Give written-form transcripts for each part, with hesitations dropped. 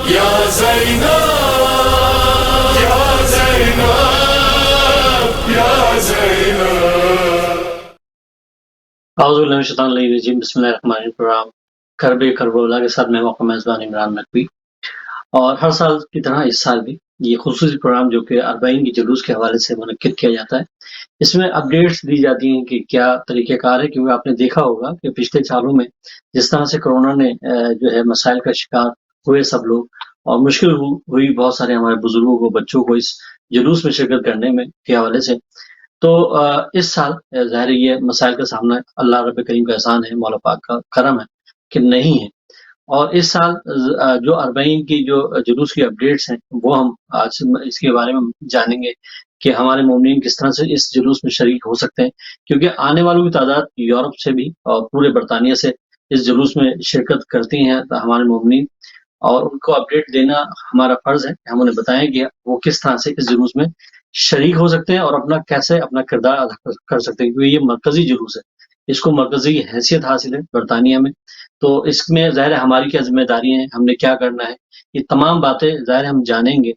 یا زینب یا زینب یا زینب. اعوذ باللہ من الشیطان الرجیم. بسم اللہ الرحمن الرحیم. پروگرام کرب کربلا کے ساتھ میں موقع میزبان عمران نقوی. اور ہر سال کی طرح اس سال بھی یہ خصوصی پروگرام جو کہ اربعین کی جلوس کے حوالے سے منعقد کیا جاتا ہے، اس میں اپڈیٹس دی جاتی ہیں کہ کیا طریقہ کار ہے، کیونکہ آپ نے دیکھا ہوگا کہ پچھلے سالوں میں جس طرح سے کرونا نے جو ہے مسائل کا شکار ہوئے سب لوگ، اور مشکل ہوئی بہت سارے ہمارے بزرگوں کو، بچوں کو اس جلوس میں شرکت کرنے میں کے حوالے سے. تو اس سال ظاہر یہ مسائل کا سامنا اللہ رب کریم کا احسان ہے، مولا پاک کا کرم ہے کہ نہیں ہے. اور اس سال جو اربعین کی جو جلوس کی اپڈیٹس ہیں وہ ہم آج اس کے بارے میں جانیں گے کہ ہمارے مومنین کس طرح سے اس جلوس میں شریک ہو سکتے ہیں، کیونکہ آنے والوں کی تعداد یورپ سے بھی اور پورے برطانیہ سے اس جلوس میں شرکت کرتی ہیں ہمارے مومنین، اور ان کو اپڈیٹ دینا ہمارا فرض ہے. ہم انہیں بتائیں کہ وہ کس طرح سے اس جلوس میں شریک ہو سکتے ہیں اور کیسے اپنا کردار ادا کر سکتے ہیں، کیونکہ یہ مرکزی جلوس ہے، اس کو مرکزی حیثیت حاصل ہے برطانیہ میں. تو اس میں ظاہر ہماری کیا ذمہ داری ہیں، ہم نے کیا کرنا ہے، یہ تمام باتیں ظاہر ہم جانیں گے.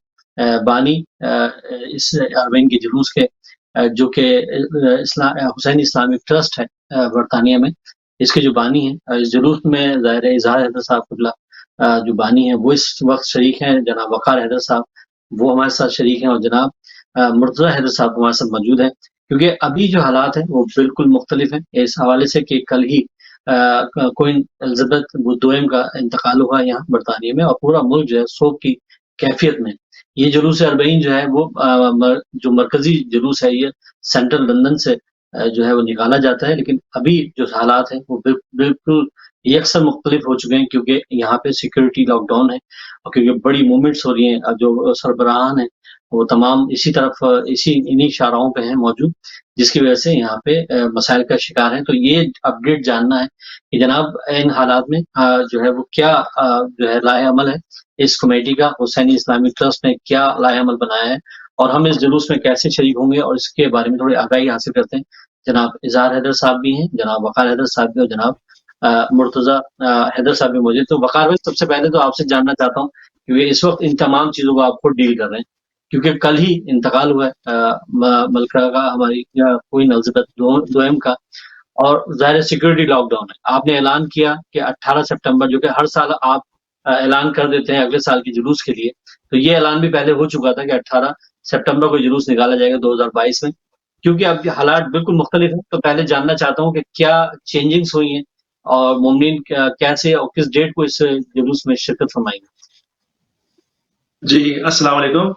بانی اس اربعین کے جلوس کے جو کہ حسینی اسلامک ٹرسٹ ہے برطانیہ میں، اس کے جو بانی ہیں، اس جلوس میں ظاہر اظہار حیدر صاحب قبلہ جو بانی ہیں وہ اس وقت شریک ہیں. جناب وقار حیدر صاحب وہ ہمارے ساتھ شریک ہیں، اور جناب مرتضیٰ حیدر صاحب ہمارے ساتھ موجود ہیں، کیونکہ ابھی جو حالات ہیں وہ بالکل مختلف ہیں اس حوالے سے کہ کل ہی کوئن الزبتھ دوئم کا انتقال ہوا یہاں برطانیہ میں، اور پورا ملک جو ہے سوگ کی کیفیت میں. یہ جلوس اربعین جو ہے وہ جو مرکزی جلوس ہے یہ سینٹرل لندن سے جو ہے وہ نکالا جاتا ہے، لیکن ابھی جو حالات ہیں وہ بالکل یکسر مختلف ہو چکے ہیں، کیونکہ یہاں پہ سیکورٹی لاک ڈاؤن ہے، اور کیونکہ بڑی موومنٹس ہو رہی ہیں. جو سربراہان ہیں وہ تمام انہی شاہراہوں پہ ہیں موجود، جس کی وجہ سے یہاں پہ مسائل کا شکار ہیں. تو یہ اپڈیٹ جاننا ہے کہ جناب ان حالات میں جو ہے وہ کیا جو ہے لائحہ عمل ہے اس کمیٹی کا، حسینی اسلامک ٹرسٹ نے کیا لائحہ عمل بنایا ہے، اور ہم اس جلوس میں کیسے شریک ہوں گے، اور اس کے بارے میں تھوڑی آگاہی حاصل کرتے ہیں. جناب اظہار حیدر صاحب بھی ہیں، جناب وقار حیدر صاحب بھی، اور جناب مرتضیٰ حیدر صاحب بھی موجود. تو وقار بھائی سب سے پہلے تو آپ سے جاننا چاہتا ہوں، کیونکہ اس وقت ان تمام چیزوں کو آپ خود ڈیل کر رہے ہیں، کیونکہ کل ہی انتقال ہوا ہے ملکہ کا، ہماری کوئن الزبتھ دوئم کا، اور ظاہر سیکورٹی لاک ڈاؤن ہے. آپ نے اعلان کیا کہ 18 سپٹمبر، جو کہ ہر سال آپ اعلان کر دیتے ہیں اگلے سال کی جلوس کے لیے، تو یہ اعلان بھی پہلے ہو چکا تھا کہ 18 سپٹمبر کو جلوس نکالا جائے گا 2022 میں. کیونکہ اب یہ حالات بالکل مختلف ہیں، تو پہلے جاننا چاہتا ہوں کہ کیا چینجنگز ہوئی ہیں، اور مومنین کیسے اور کس ڈیٹ کو اس جلوس میں شرکت فرمائیں گے. جی السلام علیکم.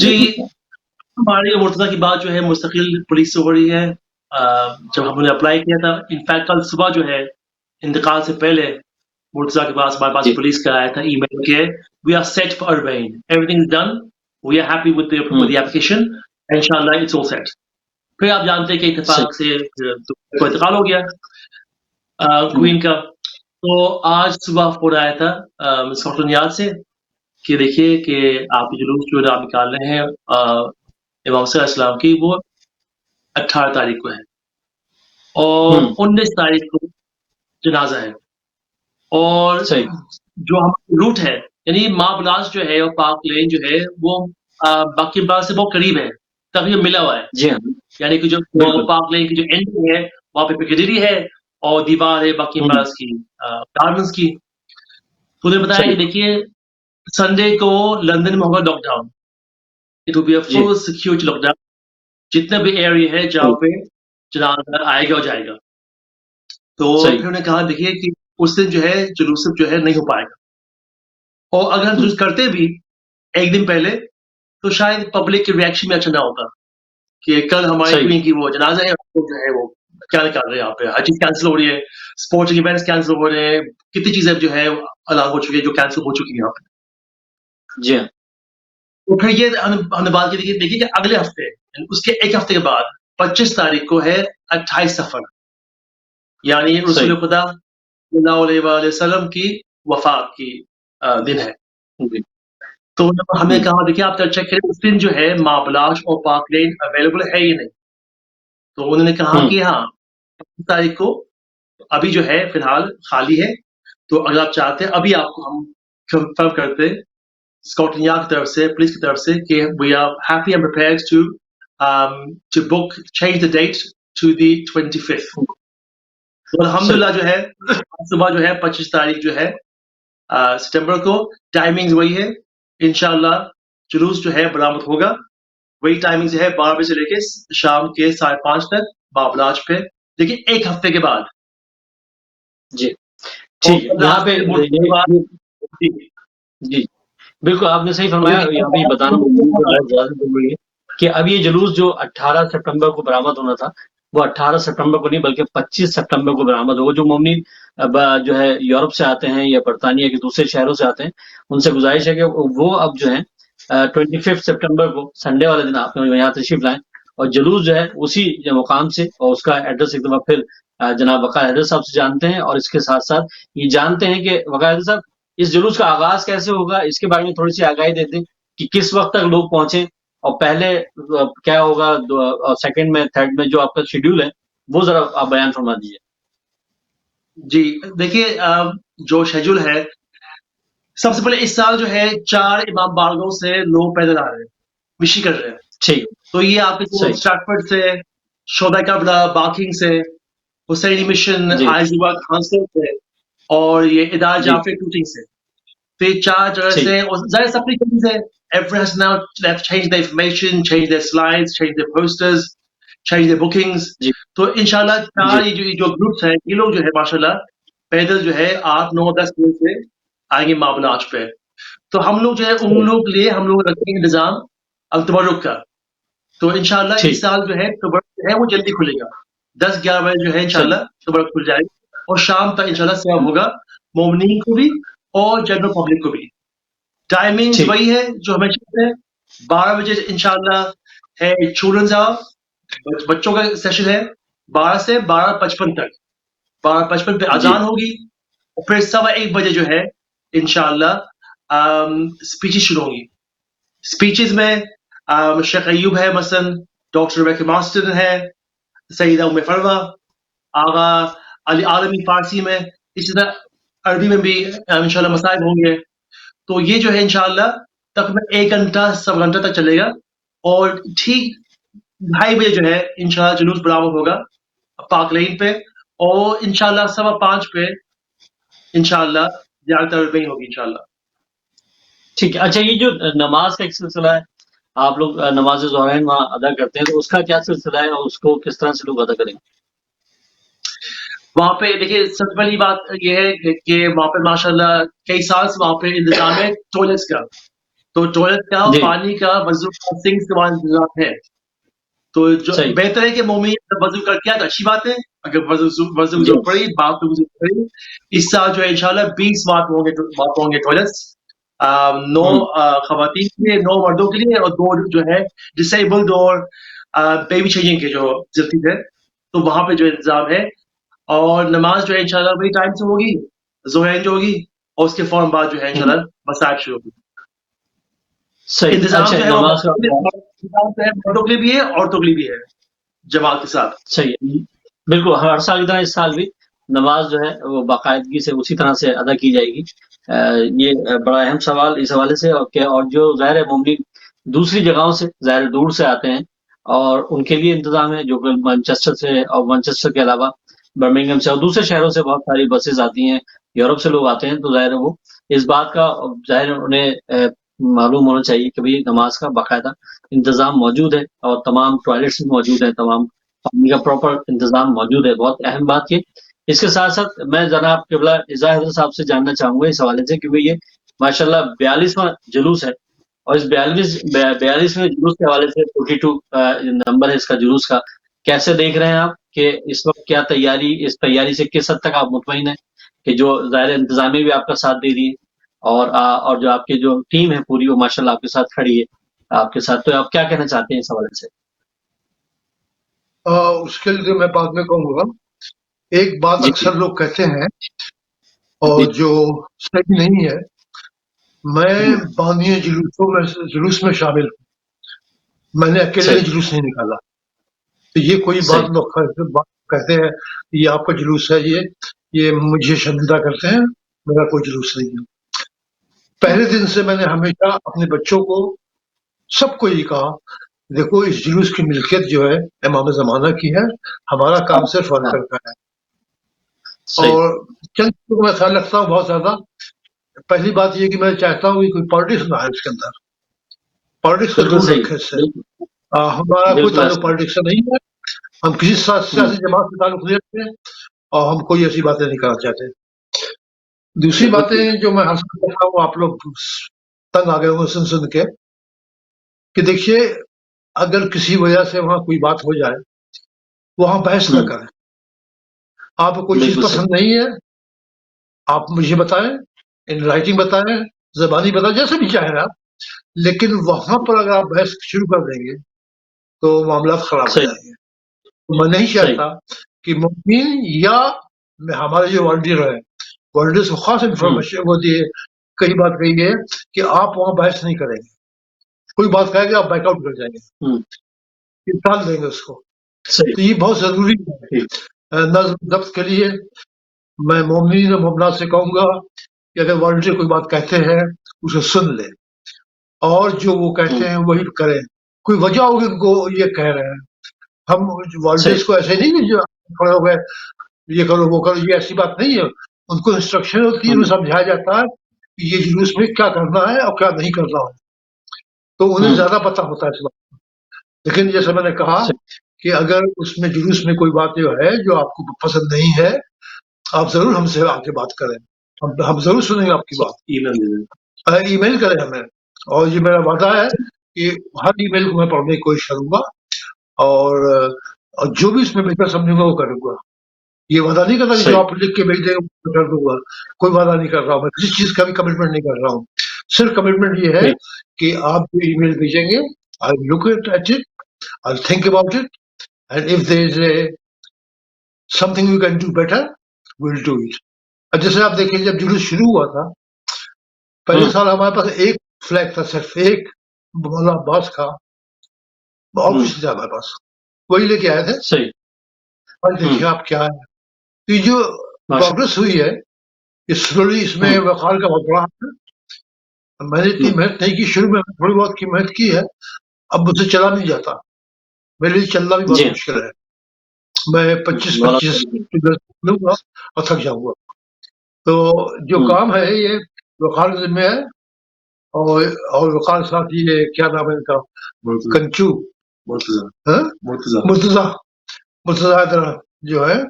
جی ہماری مرتضیٰ کی بات جو ہے مستقل پولیس سے ہو رہی ہے. جب ہم نے اپلائی کیا تھا، انفیکٹ کل صبح جو ہے انتقال سے پہلے مرتضیٰ کے پاس ہمارے پاس پولیس کا آیا تھا ای میل کے we are set for Arbaeen, everything is done, we are happy with the application, انشاءاللہ اٹس آل سیٹ. پھر آپ جانتے ہیں کہ اتفاق سے کوئی انتقال ہو گیا کوئین کا. تو آج صبح فون آیا تھا اسکاٹلینڈ یارڈ سے کہ دیکھیے کہ آپ کے جلوس جو آپ نکال رہے ہیں امام صلی اللہ علیہ وسلم کی، وہ 18 تاریخ کو ہے، اور 19 تاریخ کو جنازہ ہے. اور جو ہمارا روٹ ہے یعنی ماں بلاس جو ہے اور پاک لین جو ہے وہ باقی بلاس سے بہت قریب ہے، تقریباً ملا ہوا ہے. جی ہاں، یعنی کہ جو پاک لین کی جو انٹری ہے وہاں پہ پکیڈیری ہے، اور دیوار ہے باقی بلاس کی گارڈنز کی. تو انہیں بتایا کہ دیکھیے سنڈے کو لندن میں ہوگا lockdown, it will be a full security lockdown, جتنے بھی ایریا ہے جہاں پہ جنازہ آئے گا اور جائے گا. تو پھر انہوں نے کہا دیکھیے کہ اس دن جو ہے جلوس جو ہے نہیں ہو پائے گا، اور اگر ہم جلوس کرتے بھی ایک دن پہلے تو شاید پبلک کے ریئیکشن میں اچھا نہ ہوتا کہ کل ہماری کوئین کی وہ جنازہ ہے، جو ہے وہ کیا نکال رہے ہیں یہاں پہ، ہر چیز کینسل ہو رہی ہے، اسپورٹس ایونٹس کینسل ہو رہے ہیں، کتنی چیزیں جو ہے اعلان ہو چکی ہے جو کینسل ہو چکی ہیں یہاں پہ. جی ہاں. تو پھر یہ ہم نے بات کی دیکھیے کہ اگلے ہفتے اس کے ایک ہفتے کے بعد 25 تاریخ کو ہے 28 سفر، یعنی رسول خدا صلی اللہ علیہ وآلہ وسلم کی وفات کی دن ہے. تو ہم نے کہا دیکھیے آپ چیک کریں اس دن جو ہے ماں بلاش اور پاک لین اویلیبل ہے یا نہیں. تو انہوں نے کہا کہ ہاں 25 تاریخ کو ابھی جو ہے فی الحال خالی ہے، تو اگر آپ چاہتے ہیں ابھی آپ کو ہم कंफर्म करते स्कॉटलैंड यार्ड की तरफ से, पुलिस की तरफ से कि we are happy and prepared to book, change the date to the 25th. तो अल्हम्दुलिल्लाह जो है सुबह जो है 25 तारीख जो है सितंबर को टाइमिंग्स वही है, इंशाल्लाह जुलूस जो है बरामद होगा, वही टाइमिंग्स है 12 बजे से लेके शाम के 5:30 तक बाबलाज पे, लेकिन एक हफ्ते के बाद। जी ठीक है, यहाँ पे जी बिल्कुल आपने सही फरमाया। यहाँ पे बताना बहुत ज्यादा जरूरी है कि अब ये जुलूस जो 18 सितंबर को बरामद होना था वो 18 सितंबर को नहीं बल्कि 25 सितंबर को बरामद होगा। जो मोमिन जो है यूरोप से आते हैं या बरतानिया के दूसरे शहरों से आते हैं उनसे गुजारिश है कि वो अब जो है 25 सितंबर को संडे वाले दिन आप यहाँ तशरीफ लाएं और जुलूस जो है उसी मुकाम से, और उसका एड्रेस एक दफा फिर जनाब वकार हैदर साहब से जानते हैं, और इसके साथ साथ ये जानते हैं कि वकार हैदर साहब इस जुलूस का आगाज कैसे होगा, इसके बारे में थोड़ी सी आगाही देते हैं कि किस वक्त तक लोग पहुंचे और पहले क्या होगा, सेकंड में, थर्ड में जो आपका शेड्यूल है वो जरा आप बयान फरमा दीजिए। जी देखिए, जो शेड्यूल है, सबसे पहले इस साल जो है 4 इमाम बारगाहों से लोग पैदल आ रहे हैं, मिशी कर रहे हैं। ठीक, तो ये आपके स्ट्रैटफोर्ड से, शोदा कबला, बाकिंग से, हुसैनी मिशन, आइजुबा खानसर से और ये इदार जाफर टूटिंग से, तो ये 4 जगह से, और ज़ाहिर सफरी कमी से everyone has now changed their information, changed their slides, changed their posters, changed their bookings. तो इंशाल्लाह 4 ये जो ग्रुप्स हैं, ये लोग जो है माशाल्लाह पैदल जो है 8, 9, 10 दिन से आएंगे माबलाज पे। तो हम लोग जो है उन लोग के लिए हम लोग रखेंगे इंतजाम अल-तबरुक का। तो इंशाल्लाह इस साल जो है तबरुक जो है वो जल्दी खुलेगा, 10-11 बजे जो है इंशाल्लाह तबरुक खुल जाएगा और शाम तक इंशाल्लाह सेवा होगा मोमिनीन को भी और जनरल पब्लिक को भी। टाइमिंग वही है जो हमेशा है, 12 बजे इंशाल्लाह है चिल्ड्रंस आवर, बच्चों का सेशन है 12 से 12:55 तक, 12:55 पे अजान होगी और फिर 1:15 बजे जो है इंशाल्लाह स्पीचेस शुरू होंगी। स्पीचेस में शेख अयूब है मसलन, डॉक्टर रेबेका मास्टर है, सईदा उम्मे फरवा, आगा अली आलमी फारसी में, इसी तरह अरबी में भी इंशाल्लाह मसाइब होंगे। तो ये जो है इंशाल्लाह तकरीबन 1 घंटा 1.25 घंटा तक चलेगा और ठीक 2:30 बजे जो है इंशाल्लाह जुलूस बरामद होगा पार्क लेन पे और इंशाल्लाह 5:15 पे इंशाल्लाह ज़ियारत अरबईन होगी इंशाल्लाह। ठीक है, अच्छा ये जो नमाज का एक सिलसिला है, आप लोग नमाज ज़ोहरैन वहाँ अदा करते हैं, तो उसका क्या सिलसिला है और उसको किस तरह से लोग अदा करेंगे? वहाँ पे देखिए सबसे पहली बात ये है कि वहाँ पे माशाल्लाह कई साल से वहाँ पे इंतजाम है टॉयलेट्स का, तो टॉयलेट का, पानी का, वजू का, सिंक्स का इंतजाम है। तो जो बेहतर है कि मोमिन वजू करके आए तो अच्छी बात है, अगर वजू पड़ी बात तो वजू पड़ी। इस साल जो है इंशाल्लाह 20 वहाँ होंगे टॉयलेट्स, 9 खवातीन के लिए, 9 मर्दों के लिए और 2 जो है डिसेबल्ड और बेबी चेंजिंग के जो जल्दी है, तो वहाँ पे जो इंतजाम है। और नमाज जो है इंशाल्लाह वही टाइम से होगी, ज़ोहैन जो होगी और उसके फौरन बाद जो है इंशाल्लाह मसाइब शुरू होगी। सही, इंतजाम जो है मर्दों के लिए भी है, औरतों के लिए भी है, जमात के साथ। सही, बिल्कुल हर साल की तरह इस साल भी नमाज जो है वो बाकायदगी से उसी तरह से अदा की जाएगी। ये बड़ा अहम सवाल इस हवाले से, और जो ज़ाहिर है मोमिन दूसरी जगहों से ज़ाहिर दूर से आते हैं और उनके लिए इंतजाम है, जो मैनचेस्टर से और मैनचेस्टर के अलावा बर्मिंघम से और दूसरे शहरों से बहुत सारी बसेस आती हैं, यूरोप से लोग आते हैं, तो ज़ाहिर है वो इस बात का ज़ाहिर उन्हें मालूम होना चाहिए कि भाई नमाज का बाकायदा इंतजाम मौजूद है और तमाम टॉयलेट्स भी मौजूद है, तमाम पानी का प्रॉपर इंतजाम मौजूद है। बहुत अहम बात ये। इसके साथ साथ मैं जनाब क़िबला इज़ा हैदर साहब से जानना चाहूँगा इस हवाले से कि भाई ये माशाल्लाह 42वां जुलूस है और इस 42वें जुलूस के हवाले से 42 नंबर है इसका जुलूस का, कैसे देख रहे हैं आप कि इस वक्त क्या तैयारी, इस तैयारी से किस हद तक आप मुतमईन हैं कि जो ज़ाहिर इंतजामिया भी आपका साथ दे रही है और जो आपकी जो टीम है पूरी वो माशाल्लाह आपके साथ खड़ी है आपके साथ, तो आप क्या कहना चाहते हैं इस हवाले से? उसके लिए मैं बाद में कहूँगा। एक बात अक्सर लोग कहते हैं और जो सही नहीं है, मैं बानिए जुलूस में शामिल हूँ, मैंने अकेले जुलूस नहीं निकाला। तो ये कोई बात लोग कहते हैं ये आपका जुलूस है, ये मुझे शर्मिंदा करते हैं, मेरा कोई जुलूस नहीं है। पहले दिन से मैंने हमेशा अपने बच्चों को सबको ये कहा, देखो इस जुलूस की मिल्कियत जो है इमाम ज़माना की है, हमारा काम सिर्फ वर्कर का है। सही और चंद चीज़ों का मैं ख्याल रखता हूँ बहुत ज़्यादा। पहली बात ये कि मैं चाहता हूँ कि कोई पॉलिटिक्स ना है इसके अंदर, पॉलिटिक्स को बिल्कुल दूर सही रखें इससे। बिल्कुल हमारा कोई बिल्कुल ताल्लुक ऐसा पॉलिटिक्स से नहीं है, हम किसी सियासी जमात से ताल्लुक नहीं रखते और हम कोई ऐसी बातें नहीं करना चाहते। दूसरी बिल्कुल बातें जो मैं हासिल करता हूँ, आप लोग तंग आ गए होंगे सुन सुन के, कि देखिए अगर किसी वजह से वहां कोई बात हो जाए, वहां बहस न करें। आपको कोई चीज बिल्कुल सही पसंद नहीं है, आप मुझे बताएं, इन राइटिंग बताएं, जबानी बताएं, जैसे भी चाहें आप, लेकिन वहां पर अगर आप बहस शुरू कर देंगे तो मामला खराब हो सही जाएंगे। तो मैं नहीं सही चाहता कि मुमकिन या हमारे जो वॉलंटियर है, वॉलंटियर्स को खास इंफॉर्मेशन वो दिए, कई बात कही है कि आप वहां बहस नहीं करेंगे, कोई बात कहेंगे आप बैकआउट कर जाएंगे, टाल देंगे उसको। सही तो ये बहुत जरूरी है ठीक नज्म जब्त के लिए। मैं मोमिन और मोमनात से कहूंगा कि अगर वॉलंटियर कोई बात कहते हैं उसे सुन ले और जो वो कहते हैं वही करें। कोई वजह होगी उनको ये कह रहे हैं, हम वॉलंटियर्स सही को ऐसे नहीं कि जो खड़े हो गए ये करो वो करो, ये ऐसी बात नहीं है। उनको इंस्ट्रक्शन होती है, उन्हें समझाया जाता है कि ये जुलूस में क्या करना है और क्या नहीं करना है, तो उन्हें ज्यादा पता होता है इस बात का। लेकिन जैसे मैंने कहा सही कि अगर उसमें जुलूस में कोई बात जो है जो आपको पसंद नहीं है, आप जरूर हमसे आके बात करें, हम जरूर सुनेंगे आपकी बात। ईमेल करें हमें, और ये मेरा वादा है कि हर ईमेल को मैं पढ़ने की कोशिश करूंगा और जो भी इसमें बेहतर समझूंगा वो करूंगा। ये वादा नहीं करता कि जो सही आप लिख के भेज देंगे वो कर दूंगा, कोई वादा नहीं कर रहा हूँ मैं, किसी चीज का भी कमिटमेंट नहीं कर रहा हूँ। सिर्फ कमिटमेंट ये है ठीक कि आप जो ईमेल भेजेंगे, I look at it, I think about it, and if there is a something we can do better will do it. अब जैसे आप देखिए जब जुलूस शुरू हुआ था, पहले साल हमारे पास एक फ्लैग था, सिर्फ एक मौलाना अब्बास का, और कुछ नहीं था हमारे पास, वही लेके आए थे। सही और देखिए आप क्या है, तो ये जो माशा प्रोग्रेस हुई है, ये स्लोली, इसमें वकार का बहुत बड़ा हाथ है। मैंने इतनी मेहनत नहीं की, शुरू में थोड़ी बहुत की मेहनत की है, अब मुझसे चला नहीं जाता, मेरे लिए चलना भी बहुत जी मुश्किल है। मैं 25-25 लूंगा और थक जाऊंगा। तो जो काम है ये वकार के जिम्मे है, और वकार के साथ ये क्या नाम है इनका, कंचू, हाँ? मुर्तजा हैदर जो है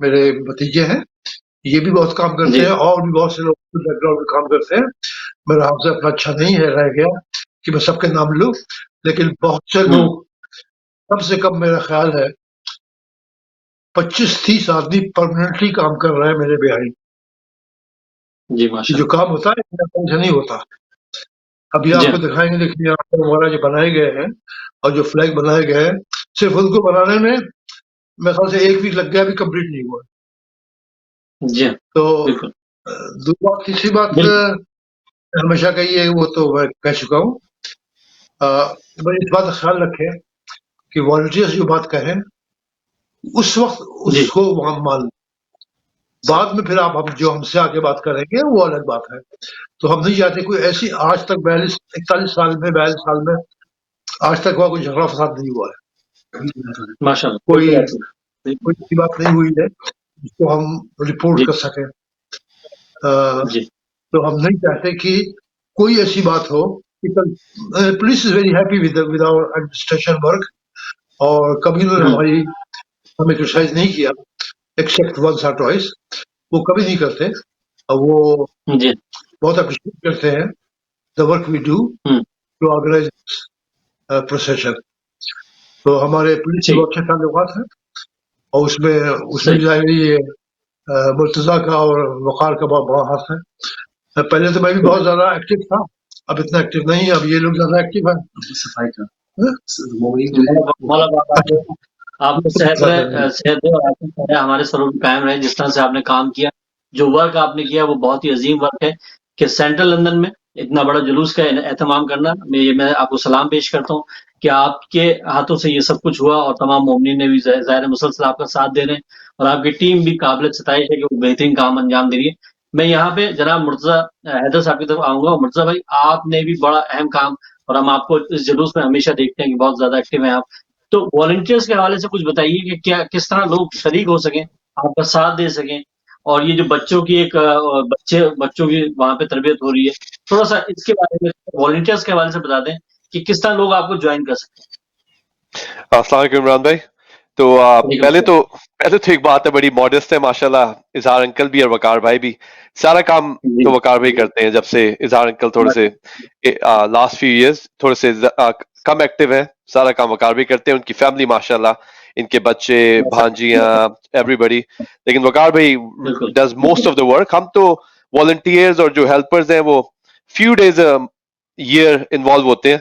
मेरे भतीजे हैं, ये भी बहुत काम करते जी हैं, और भी बहुत से लोग बैकग्राउंड में काम करते हैं। मेरा हाफजा इतना अच्छा नहीं है रह गया कि मैं सबके नाम लूं, लेकिन बहुत से लोग, कम से कम मेरा ख्याल है 25-30 आदमी परमानेंटली काम कर रहे हैं मेरे बिहारी। जी ये माशा जो काम होता है से नहीं होता। अभी जी आपको दिखाएंगे, देखिए यहाँ पर हमारा जो बनाए गए हैं और जो फ्लैग बनाए गए हैं, सिर्फ उनको बनाने में मेरे ख्याल से 1 वीक लग गया, अभी कंप्लीट नहीं हुआ। जी तो बिल्कुल दूसरी बात, तीसरी बात बिल्कुल हमेशा कही है, वो तो मैं कह चुका हूँ। बस इस बात का ख्याल रखें कि वॉलंटियर्स जो बात कहें उस वक्त जी उसको वहां मान, बाद में फिर आप हम जो हमसे आगे बात करेंगे वो अलग बात है। तो हम नहीं चाहते कोई ऐसी, आज तक 41 साल में, 42 साल में आज तक वहां कोई झगड़ा फसाद नहीं हुआ है, माशा कोई बिल्कुल ऐसे कोई ऐसी बात नहीं हुई है जिसको हम रिपोर्ट जी कर सकें। अ, जी तो हम नहीं चाहते कि कोई ऐसी बात हो कि police is very happy with our administration work, और कभी उन्होंने हमारी हमें क्रिटिसाइज नहीं किया, एक्सेप्ट वंस और ट्वाइस, वो कभी नहीं करते। और वो जी बहुत अप्रिशिएट करते हैं the work we do to organise procession. तो हमारे पुलिस से ठीक बहुत अच्छे ताल्लुकात हैं, और उसमें सही जाहिर ये मुर्तजा का और वकार का बहुत बड़ा हाथ है। पहले तो मैं भी बहुत ज्यादा एक्टिव था, अब इतना एक्टिव नहीं है, अब ये लोग ज्यादा एक्टिव है। सफाई का मौला बाबा आपको सेहत रहे, सेहत दे और आफियत रहे, हमारे सरों में कायम रहे। जिस तरह से आपने काम किया, जो वर्क आपने किया वो बहुत ही अजीम वर्क है कि सेंट्रल लंदन में इतना बड़ा जुलूस का एहतमाम करना। मैं आपको सलाम पेश करता हूँ कि आपके हाथों से ये सब कुछ हुआ, और तमाम मोमिनीन ने भी ज़ाहिर मुसलसल आपका साथ दे रहे हैं, और आपकी टीम भी काबिल सताइश है कि वो बेहतरीन काम अंजाम दे रही है। میں یہاں پہ جناب مرتضیٰ حیدر صاحب کی طرف آؤں گا. مرتضیٰ بھائی آپ نے بھی بڑا اہم کام, اور ہم آپ کو اس جلوس میں ہمیشہ دیکھتے ہیں کہ بہت زیادہ ایکٹیو ہیں آپ, تو والنٹیئرس کے حوالے سے کچھ بتائیے کہ کیا کس طرح لوگ شریک ہو سکیں, آپ کا ساتھ دے سکیں, اور یہ جو بچوں کی ایک بچوں کی وہاں پہ تربیت ہو رہی ہے, تھوڑا سا اس کے بارے میں والنٹیئرس کے حوالے سے بتا دیں کہ کس طرح لوگ آپ کو جوائن کر سکتے السلام علیکم عمران بھائی. تو ہیں. پہلے تو ایک بات ہے, بڑی ماڈسٹ ہے ماشاءاللہ, اظہار انکل بھی اور وقار بھائی بھی. سارا کام جی تو وقار بھائی کرتے ہیں, جب سے اظہار انکل تھوڑے سے لاسٹ فیو ایئرز تھوڑے سے کم ایکٹیو ہیں. سارا کام وقار بھائی کرتے ہیں, ان کی فیملی ماشاءاللہ, ان کے بچے, بھانجیاں, ایوری بڈی. لیکن وقار بھائی بالکل does most of the work. ہم تو والنٹیئرز اور جو ہیلپرز ہیں وہ فیو ڈیز ایئر انوالو ہوتے ہیں.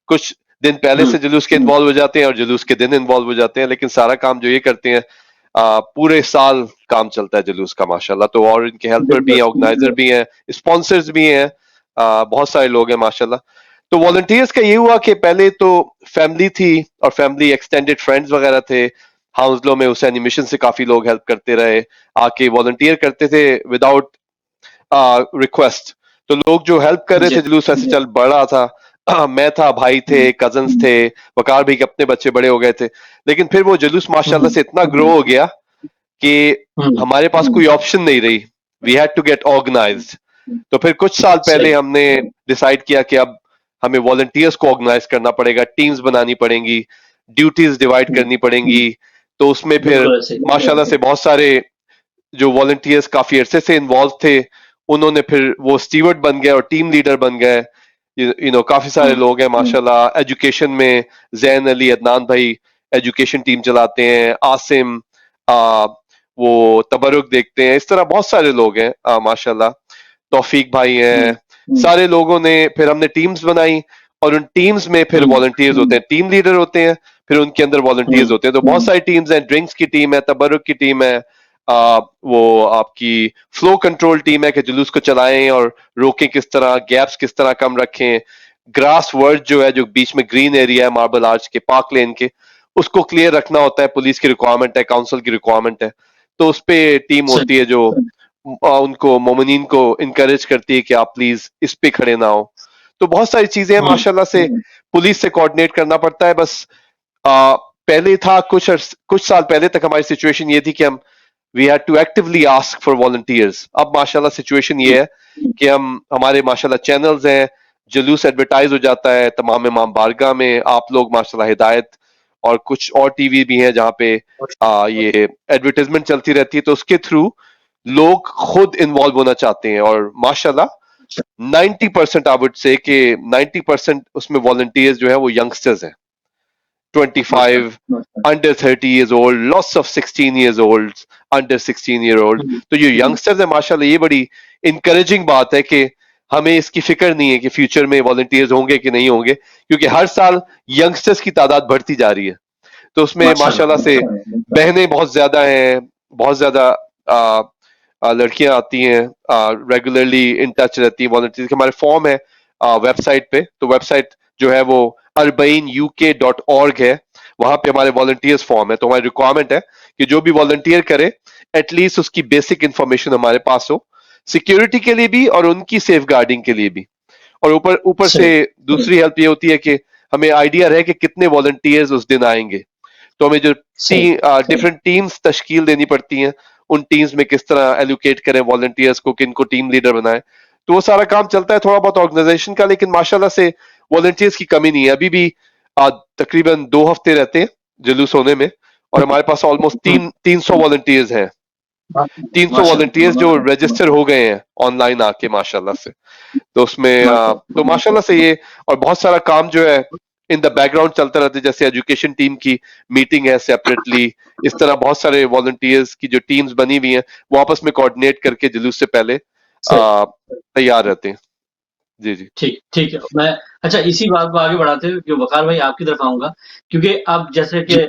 کچھ دن پہلے سے جلوس کے انوالو ہو جاتے ہیں اور جلوس کے دن انوالو ہو جاتے ہیں, لیکن سارا کام جو یہ کرتے ہیں پورے سال کام چلتا ہے جلوس کا ماشاءاللہ. تو اور ان کے ہیلپر بھی ہیں, آرگنائزر بھی ہیں, اسپانسرز بھی ہیں, بہت سارے لوگ ہیں ماشاءاللہ. تو والنٹیئرز کا یہ ہوا کہ پہلے تو فیملی تھی, اور فیملی ایکسٹینڈیڈ فرینڈز وغیرہ تھے. ہاؤزلو میں حسینی مشن سے کافی لوگ ہیلپ کرتے رہے, آ کے والنٹیئر کرتے تھے وداؤٹ ریکویسٹ. تو لوگ جو ہیلپ کر رہے جی تھے, جلوس ایسے چل بڑھ رہا تھا. میں تھا, بھائی تھے, کزنز تھے, وقار بھی کے اپنے بچے بڑے ہو گئے تھے. لیکن پھر وہ جلوس ماشاءاللہ سے اتنا گرو ہو گیا کہ ہمارے پاس کوئی آپشن نہیں رہی. We had to get organised. تو پھر کچھ سال پہلے ہم نے ڈیسائیڈ کیا کہ اب ہمیں والنٹیئرز کو آرگنائز کرنا پڑے گا, ٹیمز بنانی پڑیں گی, ڈیوٹیز ڈیوائڈ کرنی پڑیں گی. تو اس میں پھر بالکل ایسے ہی. ماشاءاللہ سے بہت سارے جو والنٹیئرز کافی عرصے سے انوالو تھے, انہوں نے پھر وہ اسٹیورڈ بن گئے اور ٹیم لیڈر بن گئے. کافی سارے لوگ ہیں ماشاءاللہ. ایجوکیشن میں زین علی, عدنان بھائی ایجوکیشن ٹیم چلاتے ہیں, عاصم وہ تبرک دیکھتے ہیں. اس طرح بہت سارے لوگ ہیں ماشاءاللہ. توفیق بھائی ہیں. سارے لوگوں نے پھر ہم نے ٹیمز بنائی, اور ان ٹیمز میں پھر والنٹیئرز ہوتے ہیں, ٹیم لیڈر ہوتے ہیں, پھر ان کے اندر والنٹیئرز ہوتے ہیں. تو بہت ساری ٹیمز ہیں, ڈرنکس کی ٹیم ہے, تبرک کی ٹیم ہے, وہ آپ کی فلو کنٹرول ٹیم ہے کہ جلوس کو چلائیں اور روکیں کس طرح, گیپس کس طرح کم رکھیں, گراس ورڈ جو ہے جو بیچ میں گرین ایریا ہے ماربل آرچ کے, پارک لین کے, اس کو کلیئر رکھنا ہوتا ہے. پولیس کی ریکوائرمنٹ ہے, کاؤنسل کی ریکوائرمنٹ ہے. تو اس پہ ٹیم ہوتی ہے جو ان کو مومنین کو انکریج کرتی ہے کہ آپ پلیز اس پہ کھڑے نہ ہو. تو بہت ساری چیزیں ہیں ماشاءاللہ سے. پولیس سے کوآرڈینیٹ کرنا پڑتا ہے. بس پہلے تھا کچھ سال پہلے تک ہماری سچویشن یہ تھی کہ ہم we had to actually ask for volunteers. اب ماشاءاللہ سچویشن یہ ہے کہ ہمارے ماشاءاللہ چینلز ہیں, جلوس ایڈورٹائز ہو جاتا ہے تمام امام بارگاہ میں. آپ لوگ ماشاءاللہ ہدایت اور کچھ اور ٹی وی بھی ہیں جہاں پہ یہ ایڈورٹائزمنٹ چلتی رہتی ہے. تو اس کے تھرو لوگ خود انوالو ہونا چاہتے ہیں, اور ماشاءاللہ 90% آئی وڈ سے کہ 90% اس میں والنٹیئرز جو ہیں وہ ینگسٹرز ہیں, 25 under 30 years old, lots of 16 years old, under 16 year old. تو یہ ینگسٹرز ہیں ماشاءاللہ. یہ بڑی انکریجنگ بات ہے کہ ہمیں اس کی فکر نہیں ہے کہ فیوچر میں والنٹیئرز ہوں گے کہ نہیں ہوں گے, کیونکہ ہر سال ینگسٹرز کی تعداد بڑھتی جا رہی ہے. تو اس میں ماشاءاللہ سے بہنیں بہت زیادہ ہیں, بہت زیادہ لڑکیاں آتی ہیں, ریگولرلی ان ٹچ رہتی ہیں والنٹیئرز. ہمارے فارم ہے ویب سائٹ پہ, تو ویب سائٹ جو ہے وہ arbeinuk.org ہے, وہاں پہ ہمارے والنٹیئرز فارم ہے. تو ہماری ریکوائرمنٹ ہے کہ جو بھی والنٹیئر کرے ایٹ لیسٹ اس کی بیسک انفارمیشن ہمارے پاس ہو, سیکیورٹی کے لیے بھی اور ان کی سیف گارڈنگ کے لیے بھی. اور اوپر سے دوسری ہیلپ یہ ہوتی ہے کہ ہمیں آئیڈیا رہے کہ کتنے والنٹیئرز اس دن آئیں گے. تو ہمیں جو ڈفرینٹ ٹیمز تشکیل دینی پڑتی ہیں, ان ٹیمز میں کس طرح ایلوکیٹ کریں والنٹیئرز کو, کن کو ٹیم لیڈر بنائیں. تو وہ سارا کام چلتا ہے تھوڑا بہت آرگنائزیشن کا. لیکن ماشاءاللہ سے والنٹیئرز کی کمی نہیں ہے. ابھی بھی تقریباً 2 ہفتے رہتے ہیں جلوس ہونے میں, اور ہمارے پاس آلموسٹ 300 والنٹیئرز ہیں. 300 والنٹیئرز جو رجسٹر ہو گئے ہیں آن لائن آ کے ماشاءاللہ سے. تو اس میں تو ماشاءاللہ سے یہ, اور بہت سارا کام جو ہے ان دا بیک گراؤنڈ چلتا رہتا ہے. جیسے ایجوکیشن ٹیم کی میٹنگ ہے سیپریٹلی, اس طرح بہت سارے والنٹیئرز کی جو ٹیمز بنی ہوئی ہیں وہ آپس میں کوآرڈینیٹ کر کے جلوس سے پہلے تیار رہتے ہیں. جی جی ٹھیک ہے. میں اچھا اسی بات کو آگے بڑھاتے ہوئے کہ وقار بھائی آپ کی طرف آؤں گا, کیونکہ اب جیسے کہ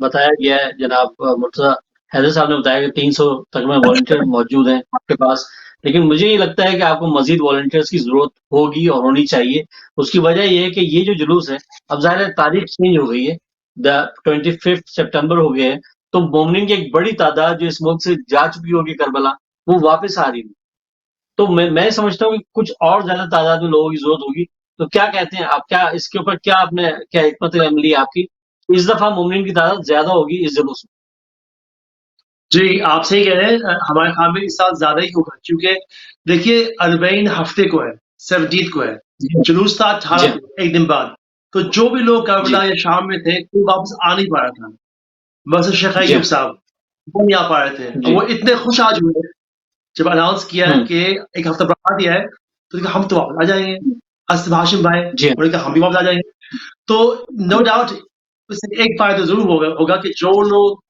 بتایا گیا ہے, جناب مرتضیٰ حیدر صاحب نے بتایا کہ 300 تقریباً والنٹیئر موجود ہیں آپ کے پاس. لیکن مجھے یہ لگتا ہے کہ آپ کو مزید والنٹیئرس کی ضرورت ہوگی اور ہونی چاہیے. اس کی وجہ یہ ہے کہ یہ جو جلوس ہے, اب ظاہر ہے تاریخ چینج ہو گئی ہے, 25 سپٹمبر ہو گئے ہیں, تو مومنین کی ایک بڑی تعداد جو اس ملک سے جا چکی ہوگی کربلا, وہ واپس آ رہی ہے. تو میں سمجھتا ہوں کہ کچھ اور زیادہ تعداد میں لوگوں کی ضرورت ہوگی. تو کیا کہتے ہیں آپ, کیا اس کے اوپر کیا آپ نے کیا حکمت عملی ہے آپ کی, اس دفعہ مومنین کی تعداد زیادہ ہوگی اس جلوس میں؟ جی آپ صحیح کہہ رہے ہیں, ہمارے خیال میں اس سال زیادہ ہی ہوگا, کیونکہ دیکھیے 40 ہفتے کو ہے, 17 کو ہے, جلوس تھا 18 کو, ایک دن بعد. تو جو بھی لوگ کربلا یا شام میں تھے کوئی واپس آ نہیں پا رہا تھا, بس شیخ ایوب صاحب وہ نہیں آ پا رہے تھے. وہ اتنے خوش آج ہوئے جب اناؤنس کیا کہ ایک ہفتہ بڑھا دیا ہے, تو کہا ہم تو واپس آ جائیں گے. اسد ہاشم بھائی انہوں نے کہا ہم بھی واپس آ جائیں گے. تو نو ڈاؤٹ اس سے ایک فائدہ ضرور ہوگا کہ جو لوگ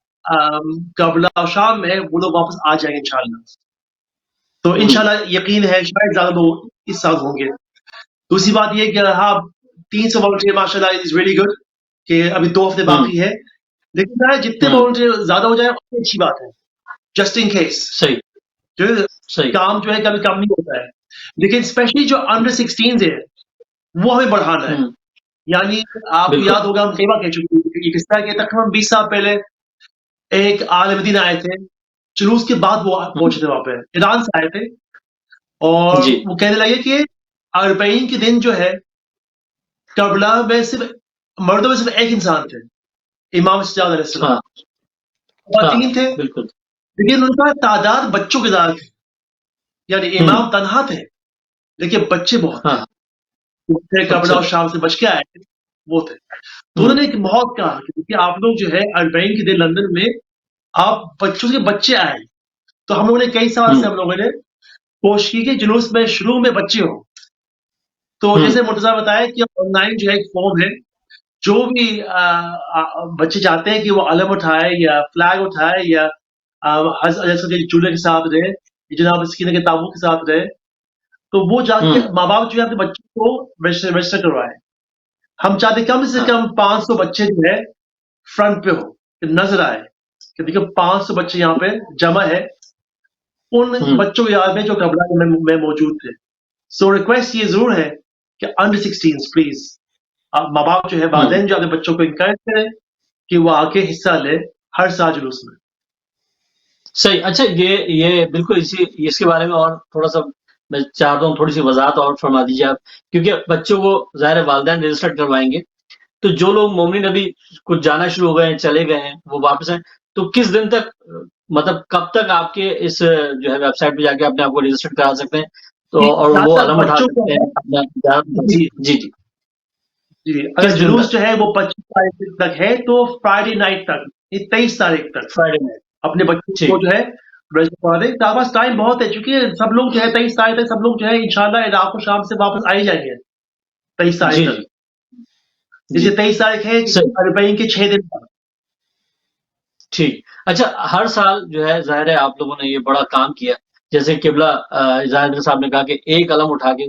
کربلا اور شام میں وہ لوگ واپس آ جائیں گے انشاءاللہ. تو انشاءاللہ یقین ہے شاید زیادہ لوگ اس سال ہوں گے. دوسری بات یہ کہ ہاں 300 والنٹیئر ماشاءاللہ از ریلی گڈ کہ ابھی 2 ہفتے باقی ہے, لیکن جتنے والنٹیئر زیادہ ہو جائے اتنی اچھی بات ہے, جسٹ ان کیس. صحیح کام جو ہے کبھی کم نہیں ہوتا ہے, لیکن اسپیشلی جو انڈر 16 ہے وہ ہمیں بڑھانا ہے. یعنی آپ کو یاد ہوگا ہم کئی بار کہہ چکے ہیں کہ کس طرح کے تقریباً 20 سال پہلے ایک عالم دین آئے تھے, جلوس کے بعد وہ پہنچے تھے وہاں پہ, ایران سے آئے تھے, اور وہ کہنے لگے کہ 40 کے دن جو ہے کربلا میں صرف مردوں میں صرف ایک انسان تھے, امام سجاد علیہ السلام. خواتین تھے لیکن ان کا تعداد بچوں کے زیادہ تھے, یعنی امام تنہا تھے لیکن بچے بہت تھے. کربلا اور شام سے بچ کے آئے تھے وہ تھے. تو انہوں نے ایک بہت کہا کہ آپ لوگ جو ہے 40 کے دن لندن میں آپ بچوں کے بچے آئے. تو ہم لوگوں نے کئی سال سے ہم لوگوں نے کوشش کی کہ جلوس میں شروع میں بچے ہوں. تو جیسے مرتضیٰ بتایا کہ آن لائن جو ہے ایک فارم ہے, جو بھی بچے چاہتے ہیں کہ وہ علم اٹھائے یا فلیگ اٹھائے یا حضرت کے چولہے کے ساتھ رہے, جناب سکینہ کے تابوت کے ساتھ رہے, تو وہ جا کے ماں باپ جو ہے اپنے بچوں کو رجسٹر کروائے. ہم چاہتے کم سے کم 500 بچے جو ہے فرنٹ پہ ہو, نظر آئے کہ دیکھو 500 بچے یہاں پہ جمع ہے ان بچوں کی یاد میں جو کربلا میں موجود تھے. سو ریکویسٹ یہ ضرور ہے کہ انڈر 16 پلیز ماں باپ جو ہے والدین جو اپنے بچوں کو انکریج کریں کہ وہ آ کے حصہ لے ہر سال جلوس میں. صحیح. اچھا یہ بالکل اس کے بارے میں اور تھوڑا سا میں چاہتا ہوں تھوڑی سی وضاحت اور فرما دیجیے آپ, کیونکہ بچوں کو ظاہر والدین رجسٹر کروائیں گے, تو جو لوگ مومنین ابھی کچھ جانا شروع ہو گئے ہیں, چلے گئے ہیں, وہ واپس ہیں, تو کس دن تک مطلب کب تک آپ کے اس جو ہے ویب سائٹ پہ جا کے اپنے آپ کو رجسٹر کرا سکتے ہیں, تو اور وہ علم اٹھا سکتے ہیں؟ جی جی جی اگر جلوس جو ہے وہ 25 تاریخ تک ہے تو فرائیڈے نائٹ تک, 23 تاریخ تک فرائیڈے نائٹ اپنے بچوں کو جو ہے رجسٹر کرا دیں. تو پاس ٹائم بہت ہے, چونکہ سب لوگ جو ہے 23 تاریخ تک سب لوگ جو ہے انشاءاللہ رات و شام سے واپس آ ہی جائیں گے 23 تاریخ تک. جیسے 23 تاریخ ہے 40 کے 6 دن تک. ٹھیک. اچھا ہر سال جو ہے ظاہر ہے آپ لوگوں نے یہ بڑا کام کیا, جیسے قبلہ ظاہر صاحب نے کہا کہ ایک علم اٹھا کے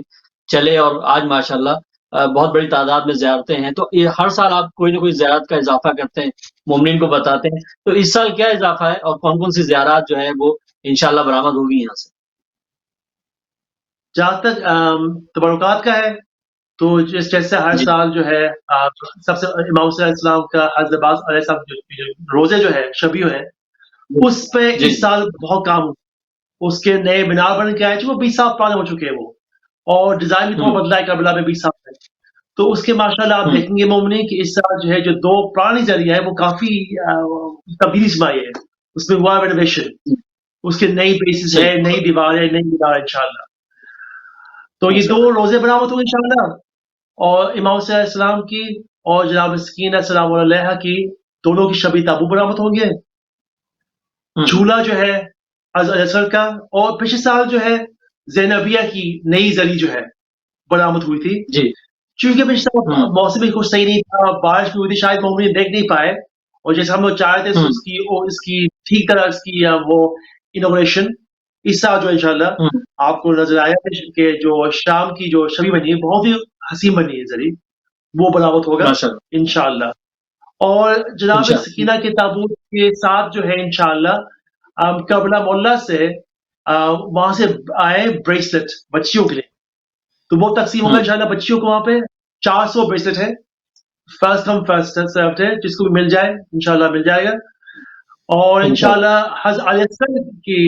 چلے, اور آج ماشاءاللہ بہت بڑی تعداد میں زیارتیں ہیں. تو یہ ہر سال آپ کوئی نہ کوئی زیارت کا اضافہ کرتے ہیں, مومنین کو بتاتے ہیں, تو اس سال کیا اضافہ ہے اور کون کون سی زیارات جو ہے وہ انشاءاللہ برآمد ہوگی یہاں سے؟ جہاں تک تبرکات کا ہے تو جیسے ہر سال جو ہے سب سے امام صلی اللہ علیہ وسلم کا حضرت عباس علیہ السلام جو روزے جو ہے شبیو ہے, اس پہ اس سال بہت کام ہوا. اس کے نئے مینار بن کے آئے جو وہ 20 سال پرانے ہو چکے ہیں وہ, اور ڈیزائن بھی تھوڑا بدلا ہے کربلا میں 20 سال میں. تو اس کے ماشاءاللہ آپ دیکھیں گے مومنین کہ اس سال جو ہے جو 2 پرانی ذریعہ ہے وہ کافی تبدیلی سے آئی ہے, اس میں ہوا رینوویشن, اس کے نئی بیسز ہے, نئی دیوار ہے, نئی مینار انشاءاللہ. تو یہ 2 روزے برآمد ہوں گے انشاءاللہ, اور امام صلی اللہ علیہ وسلم کی اور جناب سکینہ سلام علیہا کی دونوں کی شبی تابوت برآمد ہوں گے. جھولا جو ہے حضرت کا, اور پچھلے سال جو ہے زینبیہ کی نئی زری جو ہے برآمد ہوئی تھی. جی چونکہ پچھلے سال موسم بھی کچھ صحیح نہیں تھا, بارش بھی ہوئی تھی, شاید مومنین دیکھ نہیں پائے, اور جیسے ہم لوگ چاہ رہے تھے اس کی ٹھیک طرح اس کی وہ انوویشن اس سال جو انشاءاللہ آپ کو نظر آیا کہ جو شام کی جو شبی بنی ہے بہت ہی حسین بنی ہے ذریعہ, وہ برآمد ہوگا انشاءاللہ. اور جناب سکینہ کے تابوت کے ساتھ جو ہے انشاءاللہ کربلا مولا سے وہاں سے آئے بریسلٹ بچیوں کے لیے, تو وہ تقسیم ہوگا انشاءاللہ بچیوں کو. وہاں پہ 400 بریسلٹ ہے, فرسٹ کم فرسٹ سروڈ ہے, جس کو بھی مل جائے انشاءاللہ مل جائے گا. اور انشاءاللہ حضرت علیہ السلام کی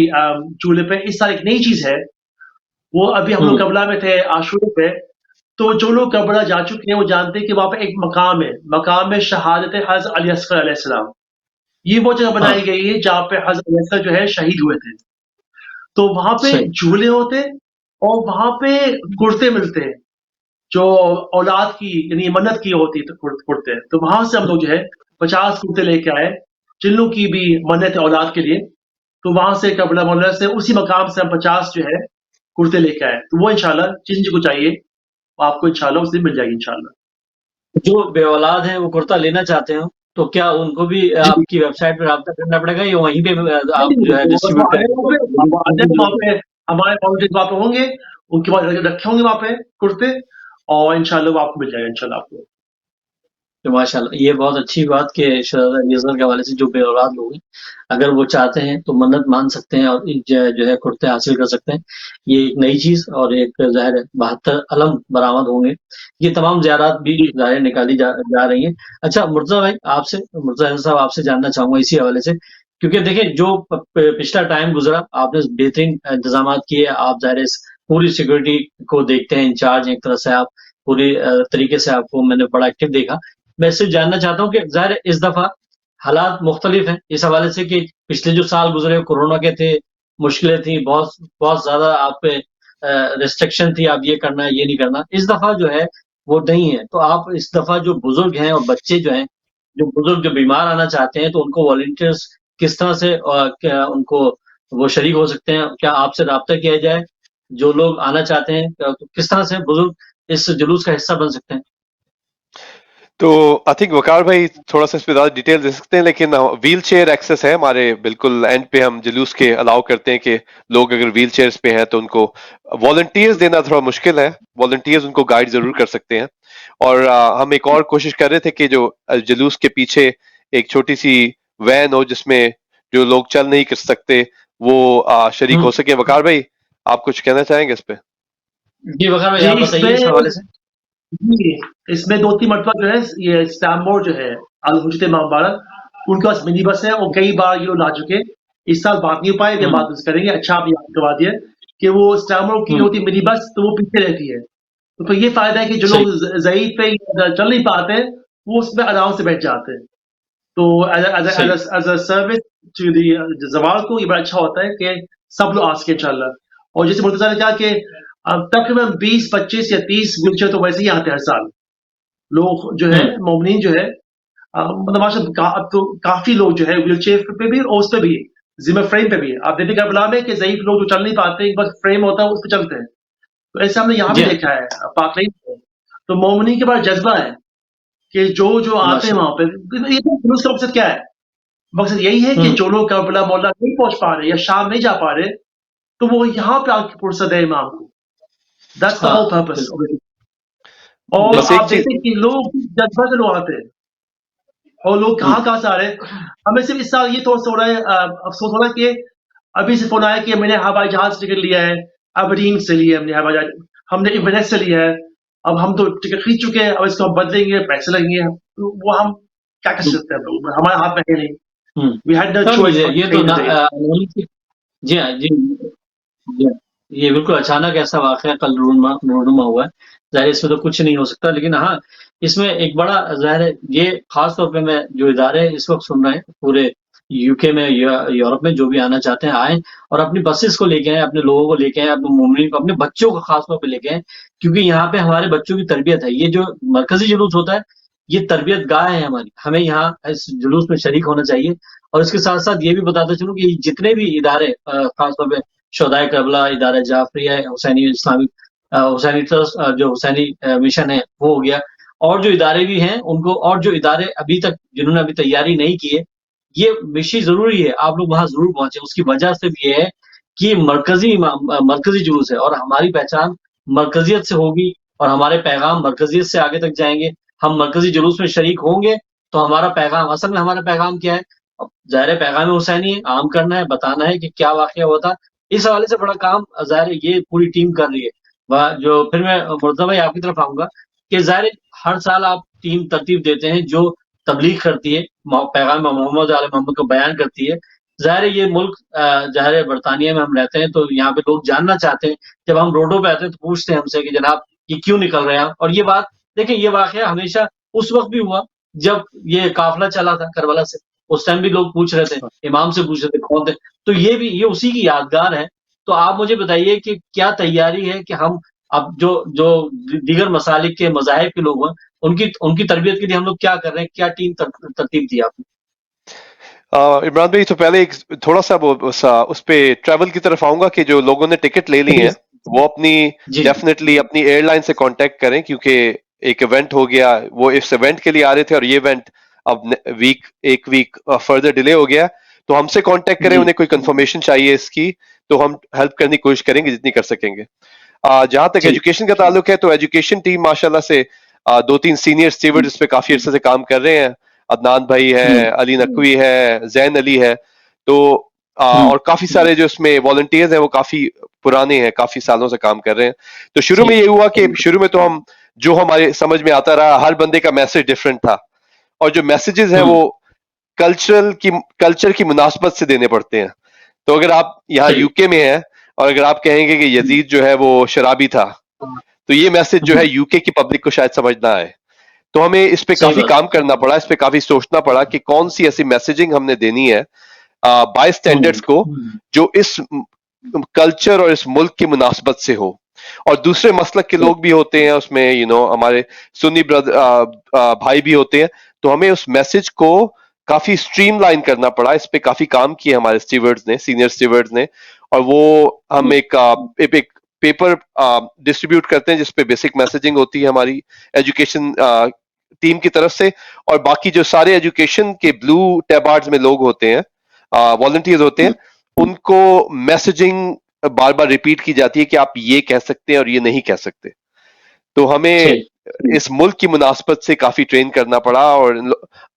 چولہے پہ اس سال ایک نئی چیز ہے, وہ ابھی ہم لوگ हम्म, کربلا میں تھے عاشورہ پہ، تو جو لوگ کربلا جا چکے ہیں وہ جانتے ہیں کہ وہاں پہ ایک مقام ہے، مقام میں شہادت حضرت علی اصغر علیہ السلام. یہ وہ جگہ हाँ بنائی گئی ہے جہاں پہ حضرت علی اصغر جو ہے شہید ہوئے تھے. تو وہاں پہ सही جھولے ہوتے اور وہاں پہ کرتے ملتے ہیں جو اولاد کی یعنی منت کی ہوتی ہے کرتے. تو وہاں سے ہم لوگ جو ہے 50 کرتے لے کے آئے جن لوگ کی بھی منت ہے اولاد کے لیے. تو وہاں سے کربلا مولا سے اسی مقام سے ہم 50 جو ہے کرتے لے کے آئے. تو وہ انشاءاللہ جن کو چاہیے آپ کو انشاءاللہ اس دن مل جائے گی انشاءاللہ. جو بے اولاد ہیں وہ کرتا لینا چاہتے ہو تو کیا ان کو بھی جی آپ کی ویب سائٹ پہ رابطہ کرنا پڑے گا یا وہیں پہ آپ نہیں، جو ہے وہ ڈسٹریبیوٹ آ کریں جائیں وہاں پہ ہمارے فاؤنڈیشن وہاں پہ ہوں گے، ان کے بعد رکھے ہوں گے وہاں پہ کرتے، اور انشاءاللہ وہ آپ کو مل جائے گا انشاءاللہ آپ کو. تو ماشاء اللہ یہ بہت اچھی بات کہ شہزادہ علی اصغر کے حوالے سے جو بے اولاد لوگ ہیں اگر وہ چاہتے ہیں تو منت مان سکتے ہیں اور جو ہے کرتے حاصل کر سکتے ہیں. یہ ایک نئی چیز اور ایک ظاہر ہے 72 علم برآمد ہوں گے. یہ تمام زیارات بھی جی ظاہر نکالی جا رہی ہیں. اچھا مرتضیٰ بھائی آپ سے مرتضیٰ صاحب آپ سے جاننا چاہوں گا اسی حوالے سے کیونکہ دیکھیں جو پچھلا ٹائم گزرا آپ نے بہترین انتظامات کیے. آپ ظاہر ہے پوری سیکورٹی کو دیکھتے ہیں انچارج ایک طرح سے آپ پوری طریقے سے آپ کو میں نے بڑا ایکٹیو دیکھا. میں اس سے جاننا چاہتا ہوں کہ ظاہر اس دفعہ حالات مختلف ہیں اس حوالے سے کہ پچھلے جو سال گزرے کورونا کے تھے مشکلیں تھیں بہت بہت زیادہ آپ پہ ریسٹرکشن تھی آپ یہ کرنا ہے یہ نہیں کرنا. اس دفعہ جو ہے وہ نہیں ہے. تو آپ اس دفعہ جو بزرگ ہیں اور بچے جو ہیں جو بزرگ جو بیمار آنا چاہتے ہیں تو ان کو والنٹیئرس کس طرح سے کیا ان کو وہ شریک ہو سکتے ہیں. کیا آپ سے رابطہ کیا جائے جو لوگ آنا چاہتے ہیں کس طرح سے بزرگ اس جلوس کا حصہ بن سکتے ہیں. تو آئی تھنک وقار بھائی تھوڑا سا اس پہ زیادہ ڈیٹیل دے سکتے ہیں لیکن ویل چیئر ایکسس ہے ہمارے بالکل اینڈ پہ ہم جلوس کے الاؤ کرتے ہیں کہ لوگ اگر ویل چیئرز پہ ہیں تو ان کو والنٹیئرز دینا تھوڑا مشکل ہے. والنٹیئرز ان کو گائیڈ ضرور کر سکتے ہیں. اور ہم ایک اور کوشش کر رہے تھے کہ جو جلوس کے پیچھے ایک چھوٹی سی وین ہو جس میں جو لوگ چل نہیں کر سکتے وہ شریک ہو سکے. وقار بھائی آپ کچھ کہنا چاہیں گے اس پہ؟ جی وقار بھائی جی آپ اس بتائیے میں اس حوالے سے. جی اس میں 2-3 مرتبہ جو ہے یہ اسٹامبور جو ہے الحجت امام مبارک ان کے پاس منی بس ہے اور کئی بار یہ لوگ لا چکے. اس سال بات نہیں ہو پائے یہ بات کریں گے. اچھا آپ یاد کروا دیا کہ وہ اسٹامبور کی ہوتی منی بس تو وہ پیچھے رہتی ہے. تو پھر یہ فائدہ ہے کہ جو صحیح لوگ ضعیف پہ چل نہیں پاتے وہ اس میں آرام سے بیٹھ جاتے ہیں. تو صحیح as a service to the زوال کو یہ بڑا اچھا ہوتا ہے کہ سب لوگ آ سکے انشاءاللہ. اور جیسے مرتضیٰ نے کہا کہ تقریباً 20-25 یا 30 ویل چیئر تو ویسے ہی آتے ہیں ہر سال. لوگ جو ہے مومنین جو ہے مطلب ماشاءاللہ اب تو کافی لوگ جو ہے ویل چیئر پہ بھی اور اس پہ بھی ذمہ فریم پہ بھی. آپ دیکھیں کربلا میں کہ ضعیف لوگ جو چل نہیں پاتے ایک بس فریم ہوتا ہے اس پہ چلتے ہیں. تو ایسے ہم نے یہاں بھی جی ہاں دیکھا ہے پاکلین میں. تو مومنین کے پاس جذبہ ہے کہ جو آتے ہیں ماشاء وہاں پہ یہ جلوس کا مقصد کیا ہے؟ مقصد یہی ہے کہ اللہ. جو لوگ کربلا مولا نہیں پہنچ پا رہے یا شام نہیں جا پا رہے تو وہ یہاں پہ آ کے فرصت ہے امام کو. That's the ہاں whole purpose. بالکل اور بس ایک آپ چیز دیکھتے ہیں کہ لوگ جذبہ سے لوگ آتے ہیں اور لوگ کہاں سے آ رہے ہیں. ہمیں صرف اس سال یہ تھوڑا سا ہو رہا ہے افسوس ہو رہا ہے کہ ابھی سے فون آیا کہ میں نے ہوائی جہاز ٹکٹ لیا ہے ابرین سے لیا ہے. ہم نے ہوائی جہاز ہم نے ایونیس سے لیا ہے. اب ہم تو ٹکٹ خرید چکے ہیں اب اس کو ہم بدلیں گے پیسے لگیں گے. وہ ہم کیا کر سکتے ہیں ہمارے ہاتھ میں ہے نہیں. We had no choice but to یہ تو change the date. جی ہاں جی جی ہاں. یہ بالکل اچانک ایسا واقعہ کل رونما ہوا ہے. ظاہر اس میں تو کچھ نہیں ہو سکتا لیکن ہاں اس میں ایک بڑا ظاہر ہے یہ خاص طور پہ میں جو ادارے اس وقت سن رہے ہیں پورے یو کے میں یورپ میں جو بھی آنا چاہتے ہیں آئیں اور اپنی بسز کو لے کے آئیں اپنے لوگوں کو لے کے آئیں اپنے مومنین کو اپنے بچوں کو خاص طور پہ لے کے آئیں کیونکہ یہاں پہ ہمارے بچوں کی تربیت ہے. یہ جو مرکزی جلوس ہوتا ہے یہ تربیت گاہ ہے ہماری. ہمیں یہاں اس جلوس میں شریک ہونا چاہیے. اور اس کے ساتھ ساتھ یہ بھی بتاتا چلوں کہ جتنے بھی ادارے خاص طور پہ شہدائے کربلا ادارہ جعفریہ حسینی اسلامی حسینی ٹرسٹ جو حسینی مشن ہے وہ ہو گیا اور جو ادارے بھی ہیں ان کو اور جو ادارے ابھی تک جنہوں نے ابھی تیاری نہیں کی ہے یہ مشی ضروری ہے آپ لوگ وہاں ضرور پہنچے. اس کی وجہ سے بھی یہ ہے کہ مرکزی جلوس ہے اور ہماری پہچان مرکزیت سے ہوگی اور ہمارے پیغام مرکزیت سے آگے تک جائیں گے. ہم مرکزی جلوس میں شریک ہوں گے تو ہمارا پیغام اصل میں ہمارا پیغام کیا ہے ظاہر پیغام حسینی ہے عام کرنا ہے بتانا ہے کہ کیا واقعہ ہوتا. اس حوالے سے بڑا کام ظاہر یہ پوری ٹیم کر رہی ہے. جو پھر میں مرتضیٰ بھائی آپ کی طرف آؤں گا کہ ظاہر ہر سال آپ ٹیم ترتیب دیتے ہیں جو تبلیغ کرتی ہے پیغام محمد علیہ محمد کو بیان کرتی ہے. ظاہر ہے یہ ملک ظاہر ہے برطانیہ میں ہم رہتے ہیں تو یہاں پہ لوگ جاننا چاہتے ہیں، جب ہم روڈوں پہ آتے ہیں تو پوچھتے ہیں ہم سے کہ جناب یہ کیوں نکل رہے ہیں آپ؟ اور یہ بات دیکھیں، یہ واقعہ ہمیشہ اس وقت بھی ہوا جب یہ قافلہ چلا تھا کربلا سے، اس ٹائم بھی لوگ پوچھ رہے تھے، امام سے پوچھ رہے تھے کون تھے، تو یہ اسی کی یادگار ہے. تو آپ مجھے بتائیے کہ کیا تیاری ہے کہ ہم اب جو دیگر مسالک کے مذاہب کے لوگ ہیں ان کی تربیت کے لیے ہم لوگ کیا کر رہے ہیں، کیا ٹیم ترتیب دی آپ نے؟ عمران بھائی تو پہلے ایک تھوڑا سا اس پہ ٹریول کی طرف آؤں گا کہ جو لوگوں نے ٹکٹ لے لی ہیں وہ اپنی جی ڈیفینیٹلی اپنی ایئر لائن سے کانٹیکٹ کریں، کیونکہ ایک ایونٹ ہو گیا، وہ اس ایونٹ کے لیے آ رہے تھے اور یہ ایونٹ اب ایک ویک فردر ڈیلے ہو گیا، تو ہم سے کانٹیکٹ کریں. جی انہیں کوئی کنفرمیشن چاہیے اس کی تو ہم ہیلپ کرنے کی کوشش کریں گے جتنی کر سکیں گے. جہاں تک جی ایجوکیشن کا تعلق ہے تو ایجوکیشن ٹیم ماشاءاللہ سے 2-3 سینئر اسٹیورڈ اس پہ کافی عرصے سے کام کر رہے ہیں. عدنان بھائی ہے، علی نقوی ہے، زین علی ہے، تو اور کافی سارے جو اس میں والنٹیئرز ہیں وہ کافی پرانے ہیں، کافی سالوں سے کام کر رہے ہیں. تو شروع میں یہ ہوا کہ شروع میں تو ہم جو ہمارے سمجھ میں آتا رہا، ہر بندے کا میسج ڈفرینٹ تھا، اور جو میسیجز ہیں وہ کلچر کی مناسبت سے دینے پڑتے ہیں. تو اگر آپ یہاں صحیح یو کے میں ہیں اور اگر آپ کہیں گے کہ یزید جو ہے وہ شرابی تھا، تو یہ میسج جو ہے یو کے کی پبلک کو شاید سمجھ نہ آئے. تو ہمیں اس پہ صحیح کافی بات کام کرنا پڑا، اس پہ کافی سوچنا پڑا کہ کون سی ایسی میسیجنگ ہم نے دینی ہے بائی اسٹینڈرڈس کو جو اس کلچر اور اس ملک کی مناسبت سے ہو. اور دوسرے مسلک کے لوگ بھی ہوتے ہیں اس میں، ہمارے سنی بھائی بھی ہوتے ہیں، تو ہمیں اس میسج کو کافی اسٹریم لائن کرنا پڑا. اس پہ کافی کام کیے ہمارے اسٹیورڈز نے، سینئر اسٹیورڈز نے، اور وہ ہم ایک پیپر ڈسٹریبیوٹ کرتے ہیں جس پہ بیسک میسیجنگ ہوتی ہے ہماری ایجوکیشن ٹیم کی طرف سے. اور باقی جو سارے ایجوکیشن کے بلو ٹیبارڈز میں لوگ ہوتے ہیں، والنٹیئرز ہوتے ہیں، ان کو میسیجنگ بار بار ریپیٹ کی جاتی ہے کہ آپ یہ کہہ سکتے ہیں اور یہ نہیں کہہ سکتے. تو ہمیں صحیح اس ملک کی مناسبت سے کافی ٹرین کرنا پڑا، اور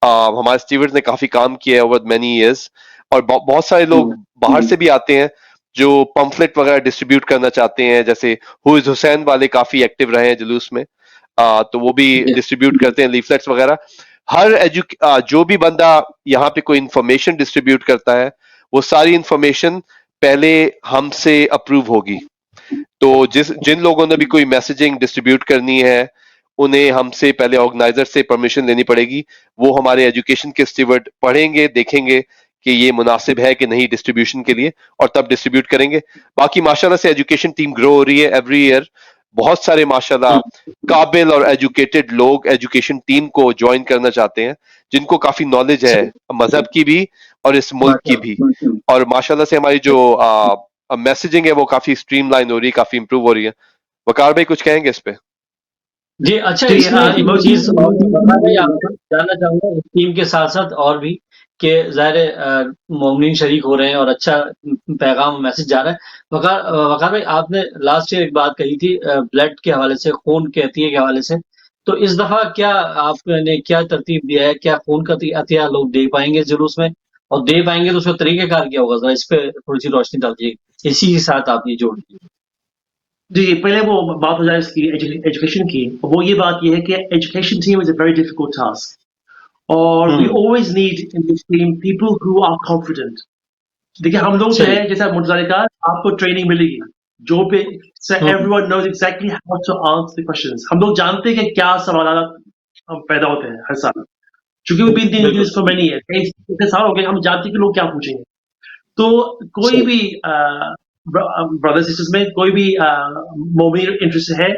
ہمارے اسٹیورڈز نے کافی کام کیا ہے اوور مینی ایئرز. اور بہت سارے لوگ باہر سے بھی آتے ہیں جو پمفلٹ وغیرہ ڈسٹریبیوٹ کرنا چاہتے ہیں، جیسے ہوئز حسین والے کافی ایکٹیو رہے ہیں جلوس میں، تو وہ بھی ڈسٹریبیوٹ کرتے ہیں لیفلیٹس وغیرہ. جو بھی بندہ یہاں پہ کوئی انفارمیشن ڈسٹریبیوٹ کرتا ہے وہ ساری انفارمیشن پہلے ہم سے اپروو ہوگی. تو جن لوگوں نے بھی کوئی میسیجنگ ڈسٹریبیوٹ کرنی ہے انہیں ہم سے پہلے آرگنائزر سے پرمیشن لینی پڑے گی. وہ ہمارے ایجوکیشن کے اسٹیورڈ پڑھیں گے، دیکھیں گے کہ یہ مناسب ہے کہ نہیں ڈسٹریبیوشن کے لیے، اور تب ڈسٹریبیوٹ کریں گے. باقی ماشاءاللہ سے ایجوکیشن ٹیم گرو ہو رہی ہے ایوری ایئر. بہت سارے ماشاءاللہ قابل اور ایجوکیٹڈ لوگ ایجوکیشن ٹیم کو جوائن کرنا چاہتے ہیں، جن کو کافی نالج ہے مذہب کی بھی اور اس ملک کی بھی. اور ماشاءاللہ سے ہماری جو میسیجنگ ہے وہ کافی اسٹریم لائن ہو رہی ہے، کافی امپروو ہو رہی ہے. وقار بھائی کچھ کہیں گے اس پہ؟ جی. اچھا، اس میں ایک چیز اور میں آپ سے جاننا چاہوں گا اس ٹیم کے ساتھ ساتھ اور بھی، کہ ظاہر مومنین شریک ہو رہے ہیں اور اچھا پیغام میسج جا رہا ہے. وقار بھائی، آپ نے لاسٹ ایئر ایک بات کہی تھی بلڈ کے حوالے سے، خون کے عطیے کے حوالے سے، تو اس دفعہ کیا آپ نے کیا ترتیب دیا ہے؟ کیا خون کا عطیہ لوگ دے پائیں گے جلوس میں؟ اور دے پائیں گے تو اس کا طریقہ کار کیا ہوگا؟ ذرا اس پہ تھوڑی سی روشنی ڈالجیے، اسی کے ساتھ آپ یہ جوڑ دیجیے. جی، پہلے وہ بات ہو جائے اس کی ایجوکیشن کی. وہ یہ بات یہ ہے کہ education team is a very difficult task, اور we always need in this team people who are confident. دیکھیے ہم لوگ جو ہے، جیسا مرتضیٰ نے کہا، آپ کو ٹریننگ ملے گی جو پہ everyone knows exactly how to answer the questions. ہم لوگ جانتے ہیں کہ کیا سوالات پیدا ہوتے ہیں ہر سال، چونکہ وہ بین یوز فار مینی ایئرز، اتنے سال ہو گئے، ہم جانتے ہیں کہ لوگ کیا پوچھیں گے. تو کوئی بھی برادر سسٹرز میں کوئی بھی مومن انٹرسٹ ہے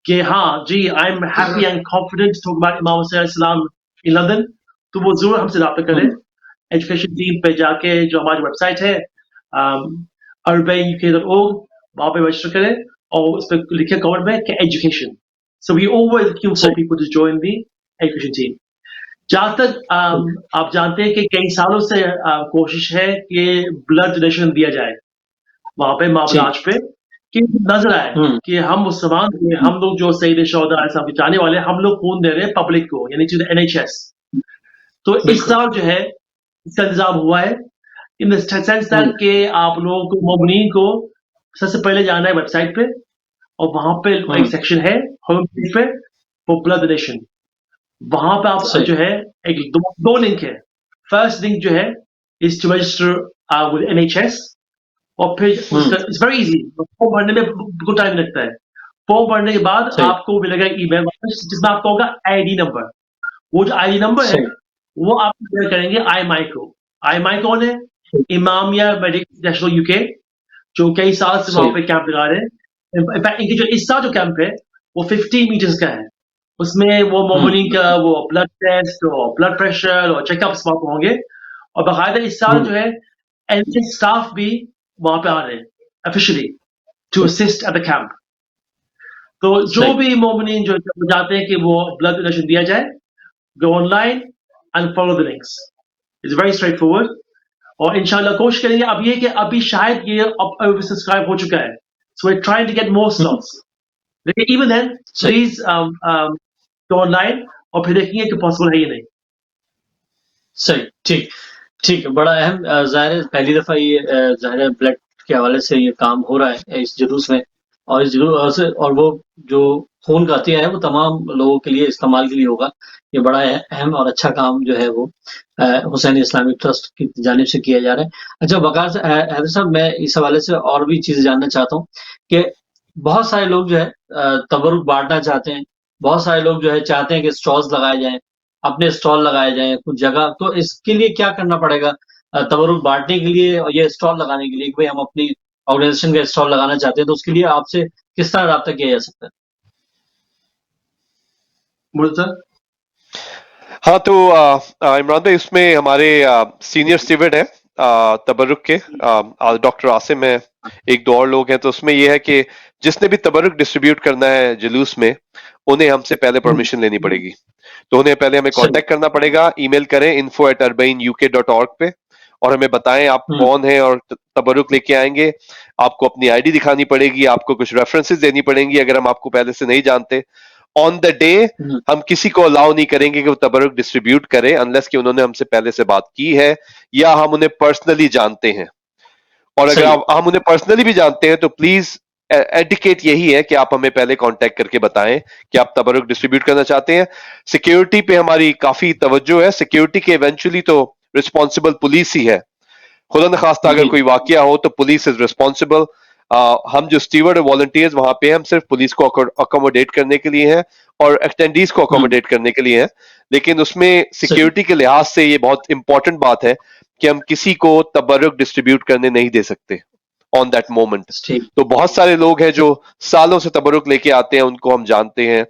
کہ ہاں جی I am happy and confident talk about Imam Hussain علیہ السلام ان لندن، تو وہ ضرور ہم سے رابطہ کریں. ایجوکیشن ٹیم پہ جا کے جو ہماری ویب سائٹ ہے urbanuk.org، وہاں پہ رجسٹر کریں اور اس پہ لکھے کمنٹ میں کہ education. So we always looking for people to join the education team. جہاں تک آپ جانتے ہیں کہ کئی سالوں سے کوشش ہے کہ بلڈ ڈونیشن دیا جائے وہاں پہ معاملات پہ، کہ نظر آئے کہ ہم مسلمان، ہم لوگ جو سید شہداء علیہ السلام کے جانے والے ہیں، ہم لوگ خون دے رہے ہیں پبلک کو، یعنی NHS. تو اس سال جو ہے اس کا انتظام ہوا ہے ان دا سینس دیٹ کہ آپ لوگوں کو، مومنین کو، سب سے پہلے جانا ہے ویب سائٹ پہ، اور وہاں پہ ایک سیکشن ہے ہوم پیج پہ فور بلڈ ڈونیشن. وہاں پہ آپ جو ہے ایک دو لنک ہے. فرسٹ لنک جو ہے از ٹو رجسٹر with NHS, और फिर इट्स वेरी इजी, फॉर्म भरने में बिल्कुल टाइम लगता है। फॉर्म भरने के बाद सही। आपको मिलेगा ईमेल वापस जिसमें आपका होगा आईडी नंबर। वो जो आईडी नंबर है सही। वो आप शेयर करेंगे आई कौन है? इमामिया मेडिकल नेशनल यूके, जो कई साल से वहां सही। पे कैंप लगा रहे हैं। इनफैक्ट इनकी जो इस साल जो कैंप है वो 15 मीटर्स का है। उसमें वो मोमिनीन का वो ब्लड टेस्ट और ब्लड प्रेशर और चेकअप्स वहां पे होंगे, और बाकायदा इस साल जो है एनएचएस स्टाफ भी वहां पे आ रहे हैं officially to assist at the camp. तो जो सही। भी मोमिनीन जो चाहते हैं कि वो ब्लड डोनेशन दिया जाए, गो online and follow the links, it's very straight forward. और इंशाल्लाह कोशिश करेंगे अब ये कि अभी शायद ये ओवर सब्सक्राइब हो चुका है, so we trying to get more slots, लेकिन even then please go online और फिर देखिए कि पॉसिबल है या नहीं। सही। ठीक ठीक, बड़ा अहम ज़ाहिर है पहली दफा ये ज़ाहिर है ब्लड के हवाले से ये काम हो रहा है इस जुलूस में, और इस जुलूस और वो जो खून का अतिया है वो तमाम लोगों के लिए इस्तेमाल के लिए होगा। ये बड़ा अहम और अच्छा काम जो है वो हुसैनी इस्लामिक ट्रस्ट की जानिब से किया जा रहा है। अच्छा वकार हैदर साहब, मैं इस हवाले से और भी चीज़ें जानना चाहता हूँ कि बहुत सारे लोग जो है तबरुक बांटना चाहते हैं, बहुत सारे लोग जो है चाहते हैं कि स्टॉल्स लगाए जाएं, अपने स्टॉल लगाए जाएं कुछ जगह, तो इसके लिए क्या करना पड़ेगा तबरुक बांटने के लिए और ये स्टॉल लगाने के लिए कि भाई हम अपनी ऑर्गेनाइजेशन का स्टॉल लगाना चाहते हैं, तो उसके लिए आपसे किस तरह राब्ता किया जा सकता है? मुर्तज़ा? हाँ, तो इमरान भाई, उसमें हमारे सीनियर स्टीवर्ड हैं तबरुक के, डॉक्टर आसिम है, एक दो और लोग हैं। तो उसमें ये है कि जिसने भी तबरुक डिस्ट्रीब्यूट करना है जुलूस में, उन्हें हमसे पहले परमिशन लेनी पड़ेगी। तो उन्हें पहले हमें कांटेक्ट करना पड़ेगा, ईमेल करें info@arbainuk.org पे, और हमें बताएं आप कौन हैं और तबरुक लेके आएंगे। आपको अपनी आईडी दिखानी पड़ेगी, आपको कुछ रेफरेंसेस देनी पड़ेंगी अगर हम आपको पहले से नहीं जानते। ऑन द डे हम किसी को अलाउ नहीं करेंगे कि वो तबरुक डिस्ट्रीब्यूट करें अनलेस कि उन्होंने हमसे पहले से बात की है या हम उन्हें पर्सनली जानते हैं। और अगर हम उन्हें पर्सनली भी जानते हैं तो प्लीज एडिकेट यही है कि आप हमें पहले कांटेक्ट करके बताएं कि आप तबरुक डिस्ट्रीब्यूट करना चाहते हैं। सिक्योरिटी पे हमारी काफी तवज्जो है। सिक्योरिटी के इवेंचुअली तो रिस्पॉन्सिबल पुलिस ही है। खुदा न खास्ता अगर कोई वाकया हो तो पुलिस इज रिस्पॉन्सिबल। हम जो स्टीवर्ड और वॉलंटियर्स वहां पे हम सिर्फ पुलिस को अकोमोडेट करने के लिए हैं और अटेंडीज को अकोमोडेट करने के लिए हैं। लेकिन उसमें सिक्योरिटी के लिहाज से ये बहुत इंपॉर्टेंट बात है कि हम किसी को तबरुक डिस्ट्रीब्यूट करने नहीं दे सकते ऑन दैट मोमेंट। तो बहुत सारे लोग हैं जो सालों से तबरुक लेके आते हैं, उनको हम जानते हैं,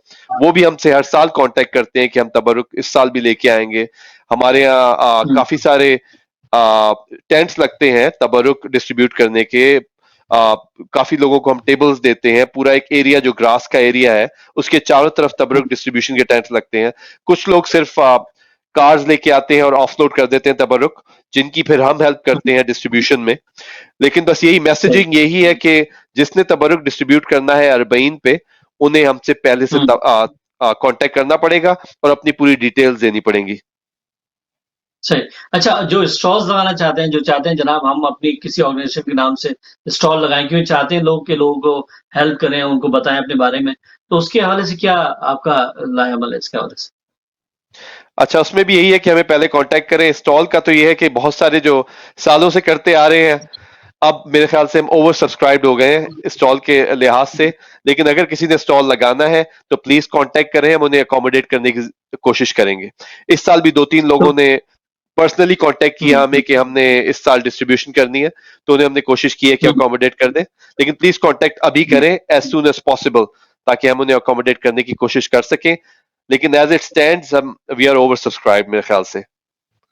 वो भी हमसे हर साल कांटेक्ट करते हैं कि हम तबरुक इस साल भी लेके आएंगे। हमारे यहाँ काफी सारे टेंट्स लगते हैं तबरुक डिस्ट्रीब्यूट करने के। काफी लोगों को हम टेबल्स देते हैं। पूरा एक एरिया जो ग्रास का एरिया है उसके चारों तरफ तबरुक डिस्ट्रीब्यूशन के टेंट्स लगते हैं। कुछ लोग सिर्फ कार्स लेके आते हैं और ऑफलोड कर देते हैं तबरुक, जिनकी फिर हम हेल्प करते हैं डिस्ट्रीब्यूशन में। लेकिन बस यही मैसेजिंग यही है कि जिसने तबरुक डिस्ट्रीब्यूट करना है अरबईन पे, उन्हें हमसे पहले से कांटेक्ट करना पड़ेगा और अपनी पूरी डिटेल्स देनी पड़ेंगी। सही। अच्छा, जो स्टॉल्स लगाना चाहते हैं, जो चाहते हैं जनाब हम अपनी किसी ऑर्गेनाइजेशन के नाम से स्टॉल लगाएं, क्योंकि चाहते हैं लोग के लोगों को हेल्प करें, उनको बताएं अपने बारे में, तो उसके हवाले से क्या आपका लाएअमल है इसके हवाले से? अच्छा, उसमें भी यही है कि हमें पहले कांटेक्ट करें। स्टॉल का तो ये है कि बहुत सारे जो सालों से करते आ रहे हैं, अब मेरे ख्याल से हम ओवर सब्सक्राइब्ड हो गए हैं स्टॉल के लिहाज से। लेकिन अगर किसी ने स्टॉल लगाना है तो प्लीज कांटेक्ट करें, हम उन्हें अकोमोडेट करने की कोशिश करेंगे। इस साल भी 2-3 लोगों ने पर्सनली कांटेक्ट किया हमें कि हमने इस साल डिस्ट्रीब्यूशन करनी है, तो उन्हें हमने कोशिश की है कि अकोमोडेट कर दें। लेकिन प्लीज कांटेक्ट अभी करें एज सून एज पॉसिबल, ताकि हम उन्हें अकोमोडेट करने की कोशिश कर सकें। लेकिन एज इट स्टैंड्स हम वी आर ओवर सब्सक्राइब मेरे ख्याल से।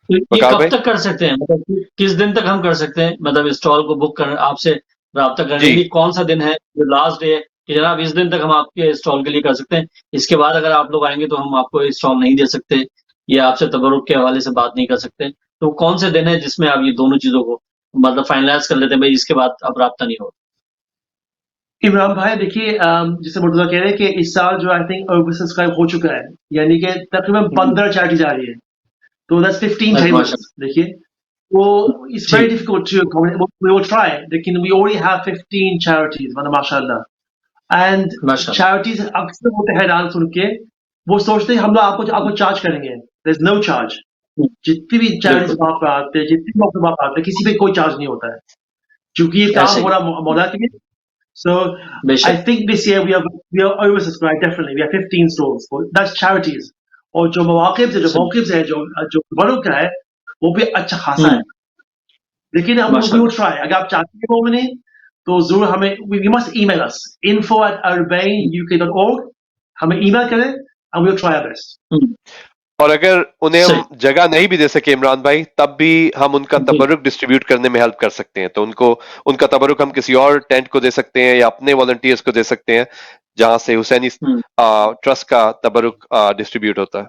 ये कब तक कर सकते हैं, मतलब किस दिन तक हम कर सकते हैं, मतलब स्टॉल को बुक कर आपसे राब्ता करने के लिए कौन सा दिन है जो लास्ट डे है कि जनाब इस दिन तक हम आपके स्टॉल के लिए कर सकते हैं, इसके बाद अगर आप लोग आएंगे तो हम आपको स्टॉल नहीं दे सकते या आपसे तबरुक के हवाले से बात नहीं कर सकते? तो कौन से दिन है जिसमें आप ये दोनों चीजों को मतलब फाइनलाइज कर लेते हैं, भाई इसके बाद अब राब्ता नहीं होगा? इमरान भाई देखिए, जैसे मुर्तज़ा कह रहे हैं कि इस साल जो आई थिंक ओवर सब्सक्राइब हो चुका है, यानी कि तकरीबन 15 चैरिटीज आ रही है, तो दैट्स 15 tables। देखिए वो it's very difficult to we will try, लेकिन वी ऑलरेडी हैव 15 चैरिटीज, मतलब माशाल्लाह। एंड चैरिटीज अक्सर होते हैं डांस सुन के, वो सोचते हैं हम लोग आपको चार्ज करेंगे। देयर इज नो चार्ज, जितने भी चैरिटीज वहां पे आते हैं, जितने लोग वहां पे आते हैं, किसी पे कोई चार्ज नहीं होता है, क्योंकि ये ऐसे काम ही, हो रहा मौला के लिए. So I बेशक think this year we are oversubscribed definitely. We have 15 stalls. That's charities. और जो मवाक़िब है, जो सही, मौक़िफ़ है, जो बड़ों का है, वो भी अच्छा खासा है. लेकिन हम we माशाल्लाह, will try. अगर आप चाहते हैं मोमिनी, तो ज़रूर हमें you must email us info@arbainuk.org. हमें email करें and we'll try our best. और अगर उन्हें सही, हम जगह नहीं भी दे सके इमरान भाई, तब भी हम उनका जी, तबरुक डिस्ट्रीब्यूट करने में हेल्प कर सकते हैं. तो उनका तबरुक हम किसी और टेंट को दे सकते हैं या अपने वॉलंटियर्स को दे सकते हैं, जहां से हुसैनी हुँ, ट्रस्ट का तबरुक डिस्ट्रीब्यूट होता है.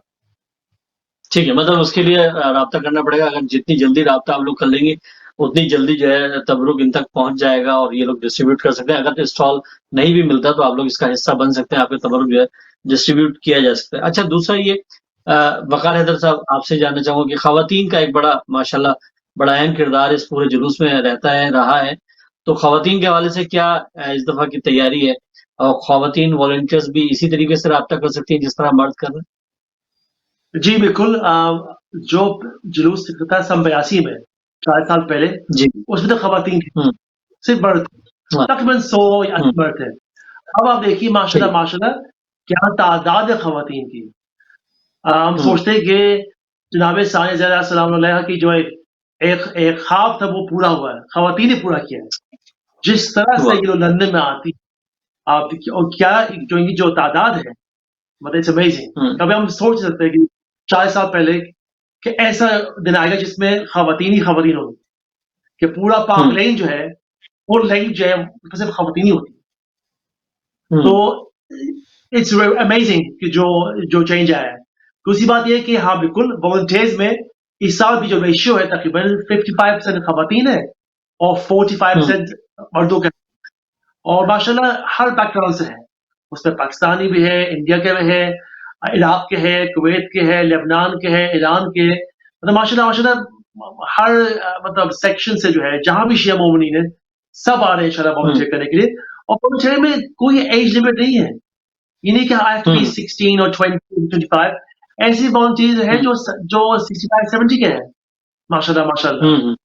ठीक है, मतलब उसके लिए राब्ता करना पड़ेगा. अगर जितनी जल्दी राब्ता आप लोग कर लेंगे, उतनी जल्दी जो है तबरुक इन तक पहुँच जाएगा और ये लोग डिस्ट्रीब्यूट कर सकते हैं. अगर स्टॉल नहीं भी मिलता तो आप लोग इसका हिस्सा बन सकते हैं, आपका तबरुक जो है डिस्ट्रीब्यूट किया जा सकता है. अच्छा, दूसरा ये वक़ार हैदर साहब, आपसे जानना चाहूँगा कि ख़वातीन का एक बड़ा माशाल्लाह बड़ा अहम किरदार इस पूरे जुलूस में रहता है, रहा है. तो ख़वातीन के हवाले से क्या इस दफ़ा की तैयारी है? और ख़वातीन वॉलंटियर्स भी इसी तरीके से राब्ता कर सकती हैं जिस तरह मर्द कर रहे हैं? जी बिल्कुल. जो जुलूस निकला था सन 82 में, 4 साल पहले, जी. उसमें तो ख़वातीन थी, हुँ, सिर्फ मर्द थे. हाँ, तकरीबन 100 या हुँ, 80 मर्द थे. अब आप देखिए ठीक माशाल्लाह है. माशाल्लाह क्या तादाद है ख़वातीन की. हम हुँ, सोचते हैं कि जनाब सानी ज़हरा सलाम अलैहा की जो एक ख्वाब था वो पूरा हुआ है, ख़वातीन ने पूरा किया है. जिस तरह से वाह! ये लोग लंदन में आती, आप देखिए, और क्या जो इनकी जो तादाद है, मतलब इट्स अमेजिंग. हुँ, कभी हम सोच सकते हैं कि 40 साल पहले कि ऐसा दिन आएगा जिसमें ख़वातीन ही ख़वातीन होंगी, कि पूरा पाक हुँ, लेन जो है, वो लेन जो है उसमें सिर्फ ख़वातीन ही होती. हुँ, तो इट्स अमेजिंग कि जो चेंज आया है. दूसरी बात ये है कि हाँ बिल्कुल वॉलंटियर्स में इस साल भी जो रेशियो है तकरीबन 55% ख़वातीन है और हुँ, 45% मर्दों का. और माशाल्लाह हर बैकग्राउंड से है, उसमें पाकिस्तानी भी है, इंडिया के भी है, इराक के है, कुवैत के है, लेबनान के है, ईरान के, मतलब माशाल्लाह माशाल्लाह हर मतलब सेक्शन से जो है, जहां भी शिया मोमिनीन है, सब आ रहे हैं इंशाल्लाह हुँ, वॉलंटियर करने के लिए. और वॉलंटियर में कोई एज लिमिट नहीं है. ये नहीं कि आई हैव टू बी हुँ, 16 और 20 25. ऐसी वॉलंटियर्स है हुँ, जो 65 70 के हैं, माशाल्लाह माशाल्लाह. हुँ, हुँ,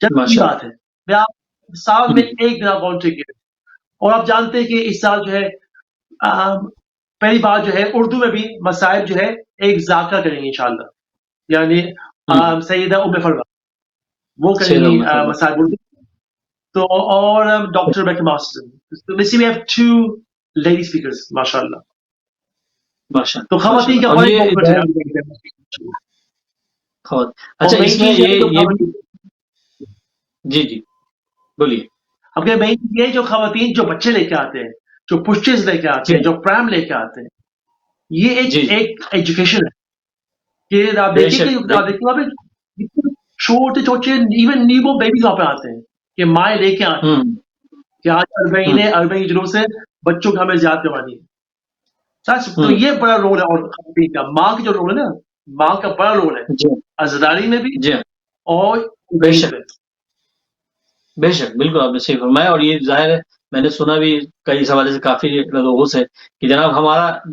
जब की माशाल्लाह. बात है, मैं आप साल में हुँ, एक दिन आप वॉलंटियर किए. और आप जानते हैं कि इस साल जो है पहली बार जो है उर्दू में भी मसाइब जो है एक ज़ाकरा करेंगे इंशाल्लाह. यानी हुँ, सईदा उम्मे फरवा वो सैयदा करेंगी उम्मे फरमा. मसाइब उर्दू. तो और डॉक्टर बेकी master. So basically we have 2 lady speakers माशाल्लाह. माशाल्लाह, तो ख़वातीन माशाल्लाह. का और बड़ा ये इन्वॉल्वमेंट है. खौत और अच्छा, मेन इसमें चीज़ ये है जो ये भी जी, जी, बोलिए. अब क्या मेन चीज़ ये जो ख़वातीन जो बच्चे लेके आते हैं, जो पुश्चेस लेके आते जी, हैं, जो प्रैम लेके आते हैं, ये जी, जी, एक एजुकेशन है. कि आप देखिए बेशक, कि आप देखिए वहाँ पे छोटे-छोटे इवन न्यूबॉर्न बेबीज़ वहाँ पे आते हैं, कि माएँ लेके आती हैं, हुँ, कि आज अरबईन हुँ, है, अरबईन जुलूस है, बच्चों को हमें ज़ियारत करवानी है. सच तो हुँ, ये बड़ा रोल है. और ख़वातीन का माँ का जो रोल है ना, माँ का बड़ा रोल है, जी, अज़ादारी में भी जी हाँ, और अरबईन बेशक. में. बेशक, बिल्कुल आपने सही फरमाया. और ये ज़ाहिर है, मैंने सुना भी कई इस हवाले से काफ़ी लोगों से कि जनाब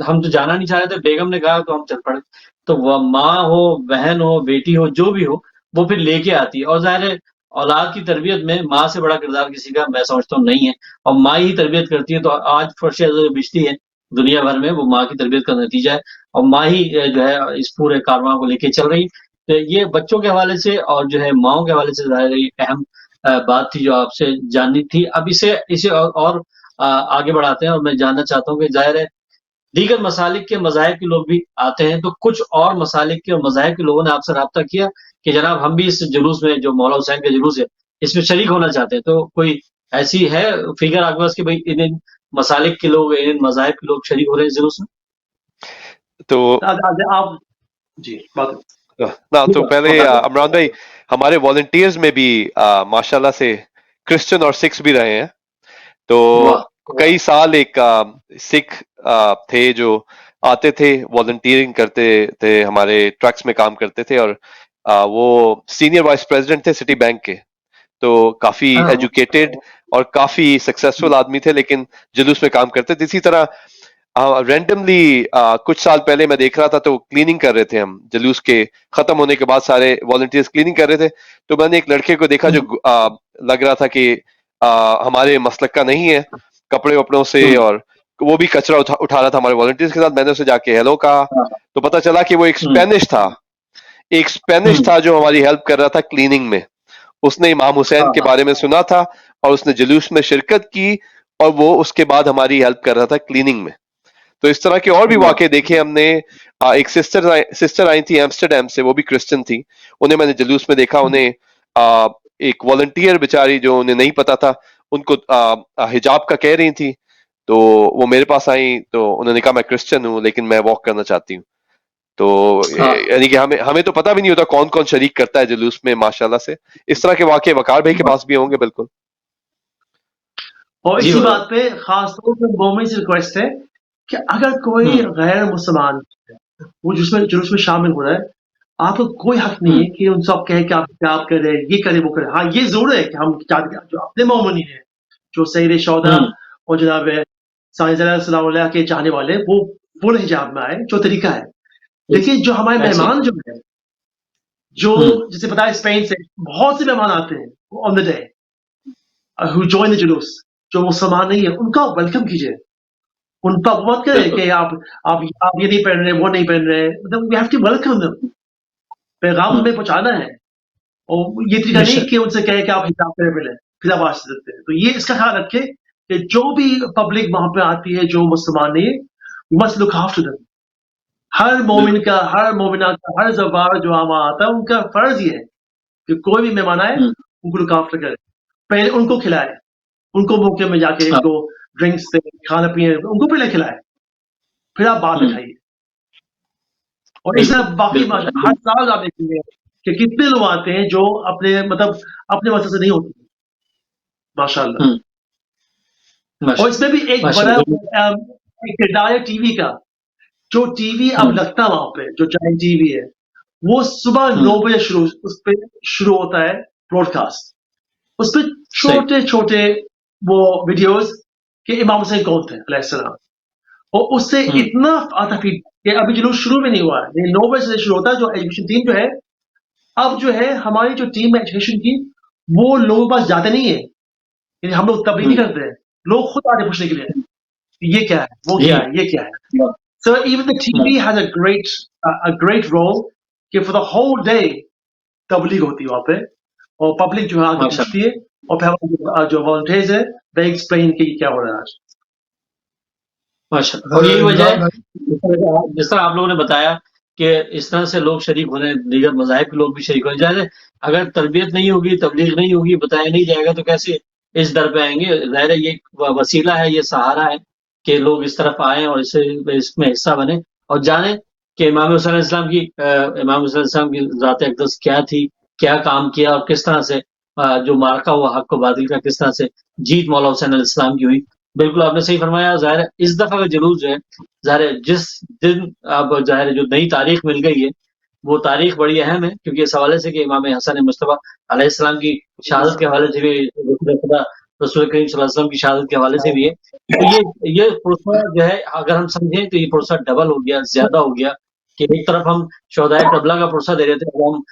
हम तो जाना नहीं चाह रहे थे, बेगम ने कहा तो हम चल पड़े. तो वो माँ हो, बहन हो, बेटी हो, जो भी हो, वो फिर लेके आती है. और ज़ाहिर है, औलाद की तरबियत में माँ से बड़ा किरदार किसी का मैं समझता हूँ नहीं है. और माँ ही तरबियत करती है. तो आज फर्श जो बिजती है दुनिया भर में, वो माँ की तरबियत का नतीजा है. और माँ ही जो है इस पूरे कारवां को लेके चल रही. तो ये बच्चों के हवाले से और जो है माँओं के हवाले से ज़ाहिर है, ये अहम बात थी जो आपसे जाननी थी. अब इसे इसे और आगे बढ़ाते हैं और मैं जानना चाहता हूँ कि ज़ाहिर है दीगर मसालिक के मज़ाहिब के लोग भी आते हैं, तो कुछ और मसालिक के और मज़ाहिब के लोगों ने आपसे राब्ता किया कि जनाब हम भी इस जुलूस में, जो मौला हुसैन का जुलूस है, इसमें शरीक होना चाहते हैं. तो कोई ऐसी है फ़िगर आपके पास कि भई इन मसालिक के लोग, इन मज़ाहिब के लोग शरीक हो रहे हैं इस जुलूस में? तो आप जी, बात ना तो पहले इमरान भाई, हमारे वॉलंटियर्स में भी माशाल्लाह से क्रिश्चियन और सिख्स भी रहे हैं. तो वाह! कई साल एक सिख थे जो आते थे, वॉलंटियरिंग करते थे, हमारे ट्रक्स में काम करते थे. और वो सीनियर वाइस प्रेसिडेंट थे सिटी बैंक के. तो काफी हाँ, एजुकेटेड और काफी सक्सेसफुल आदमी थे, लेकिन जुलूस में काम करते थे. इसी तरह रैंडमली कुछ साल पहले मैं देख रहा था तो क्लीनिंग कर रहे थे हम, जुलूस के खत्म होने के बाद सारे वॉलंटियर्स क्लीनिंग कर रहे थे, तो मैंने एक लड़के को देखा जो लग रहा था कि हमारे मसलक का नहीं है, कपड़े वपड़ों से, और वो भी कचरा उठा रहा था हमारे वॉलंटियर्स के साथ। मैंने उसे जाके हेलो कहा, तो पता चला कि वो एक स्पेनिश था, एक स्पेनिश था जो हमारी हेल्प कर रहा था क्लीनिंग में। उसने इमाम हुसैन के बारे में सुना था और उसने जुलूस में शिरकत की, और वो उसके बाद हमारी हेल्प कर रहा था क्लीनिंग में। तो इस तरह के और भी वाकये देखे हमने। एक सिस्टर आई थी एम्स्टरडैम से, वो भी क्रिश्चियन थी, उन्हें मैंने जुलूस में देखा। उन्हें एक वॉलंटियर बेचारी जो उन्हें नहीं पता था, उनको हिजाब का कह रही थी, तो वो मेरे पास आई, तो उन्होंने कहा मैं क्रिश्चियन हूँ लेकिन मैं वॉक करना चाहती हूँ। तो यानी कि हमें तो पता भी नहीं होता कौन कौन शरीक करता है जुलूस में, माशाल्लाह से। इस तरह के वाकये वकार भाई के पास भी होंगे। बिल्कुल। और इसी बात पे खास तौर पर मोमिन से रिक्वेस्ट है कि अगर कोई गैर मुसलमान वो जिसमें जुलूस में शामिल हो रहा है, आपको कोई हक नहीं है कि उन सब कहे कि आप करें, ये करें, वो करें। हाँ, ये जरूर है कि हम जो अपने मोमिन है, जो सैयद शौदा और जनाब सल्लल्लाहु के चाहने वाले, वो फुल हिजाब में आए, जो तरीका है। लेकिन जो हमारे मेहमान जो है, जो जैसे पता है स्पेन से बहुत से मेहमान आते हैं on the day who join the जुलूस, जो मुसलमान नहीं है, उनका वेलकम कीजिए। उनका मत करें कि आप ये नहीं पहन रहे, वो नहीं पहन रहे। मतलब we have to welcome them, पैगाम हमें पहुंचाना है। और ये तरीका नहीं कि उनसे कहे कि आप हिजाब पहने पहले फिर आप आ सकते हैं। तो ये इसका ख्याल रखे कि जो भी पब्लिक वहां पे आती है जो मुसलमान नहीं है, मस्ट लुक आफ्टर देम। हर मोमिन का, हर मोमिना का, हर ज़बार जो वहां आता है, उनका फर्ज ये है कि कोई भी मेहमान आए उनको लुक आफ्टर करे, पहले उनको खिलाए, उनको मौके में जाके उनको ड्रिंक्स दे, खाना पीने उनको पहले खिलाए, फिर आप बाद में खाइए। और इस तरह बाकी हर साल आप देखेंगे कि कितने लोग आते हैं जो अपने मसले से नहीं होते, माशाल्लाह। और इसमें भी एक बड़ा किरदार है टीवी का। जो टीवी अब लगता है वहां पे, जो जायंट टीवी है, वो सुबह 9 बजे उस पे शुरू होता है ब्रॉडकास्ट। उस पे छोटे छोटे वो वीडियोस कि इमाम हुसैन कौन थे अलैहिस्सलाम, और उससे इतना आता फीड कि अभी जुलूस शुरू में नहीं हुआ है, 9 बजे से शुरू होता है। जो एजुकेशन टीम जो है, अब जो है हमारी जो टीम है एजुकेशन की, वो लोगों के पास जाते नहीं है, यानी हम लोग तबलीग नहीं करते हैं, लोग खुद आते पूछने के लिए ये क्या है, वो क्या है, ये क्या है। So even the TV has a great role कि for the whole day तबलीग होती है वहाँ पे, और पब्लिक जो है आगे पूछती है, और फिर जो वॉलंटियर्स है they explain कि क्या हो रहा है आज। माशाल्लाह। और यही वजह है जिस तरह आप लोगों ने बताया कि इस तरह से लोग शरीक होने, दीगर मज़ाहिब के लोग भी शरीक होने। जैसे अगर तरबियत नहीं होगी, तबलीग नहीं होगी, बताया नहीं जाएगा, तो कैसे इस दर पे आएंगे। ज़ाहिर है ये वसीला है, ये सहारा है कि लोग इस तरफ आए और इसमें हिस्सा बने और जाने कि इमाम हुसैन अलैहिस्सलाम की ज़ात अक़दस क्या थी, क्या काम किया, और किस तरह से जो मार्का हुआ हक व बातिल का, किस तरह से जीत मौला हुसैन अलैहिस्सलाम की हुई। बिल्कुल आपने सही फरमाया। ज़ाहिर है इस दफा का जुलूस जो है, ज़ाहिर है जिस दिन अब ज़ाहिर है जो नई तारीख मिल गई है, वो तारीख बड़ी अहम है, क्योंकि इस हवाले से कि इमाम हसन मुस्तफा अलैहिस्सलाम की शहादत के हवाले से भी, रसूल करीम सल्लल्लाहु अलैहि वसल्लम की शहादत के हवाले से भी है। तो ये पुरसा जो है, अगर हम समझें तो ये पुरसा डबल हो गया, ज्यादा हो गया, कि एक तरफ हम शोहदाए करबला का पुरसा दे रहे थे, अब हम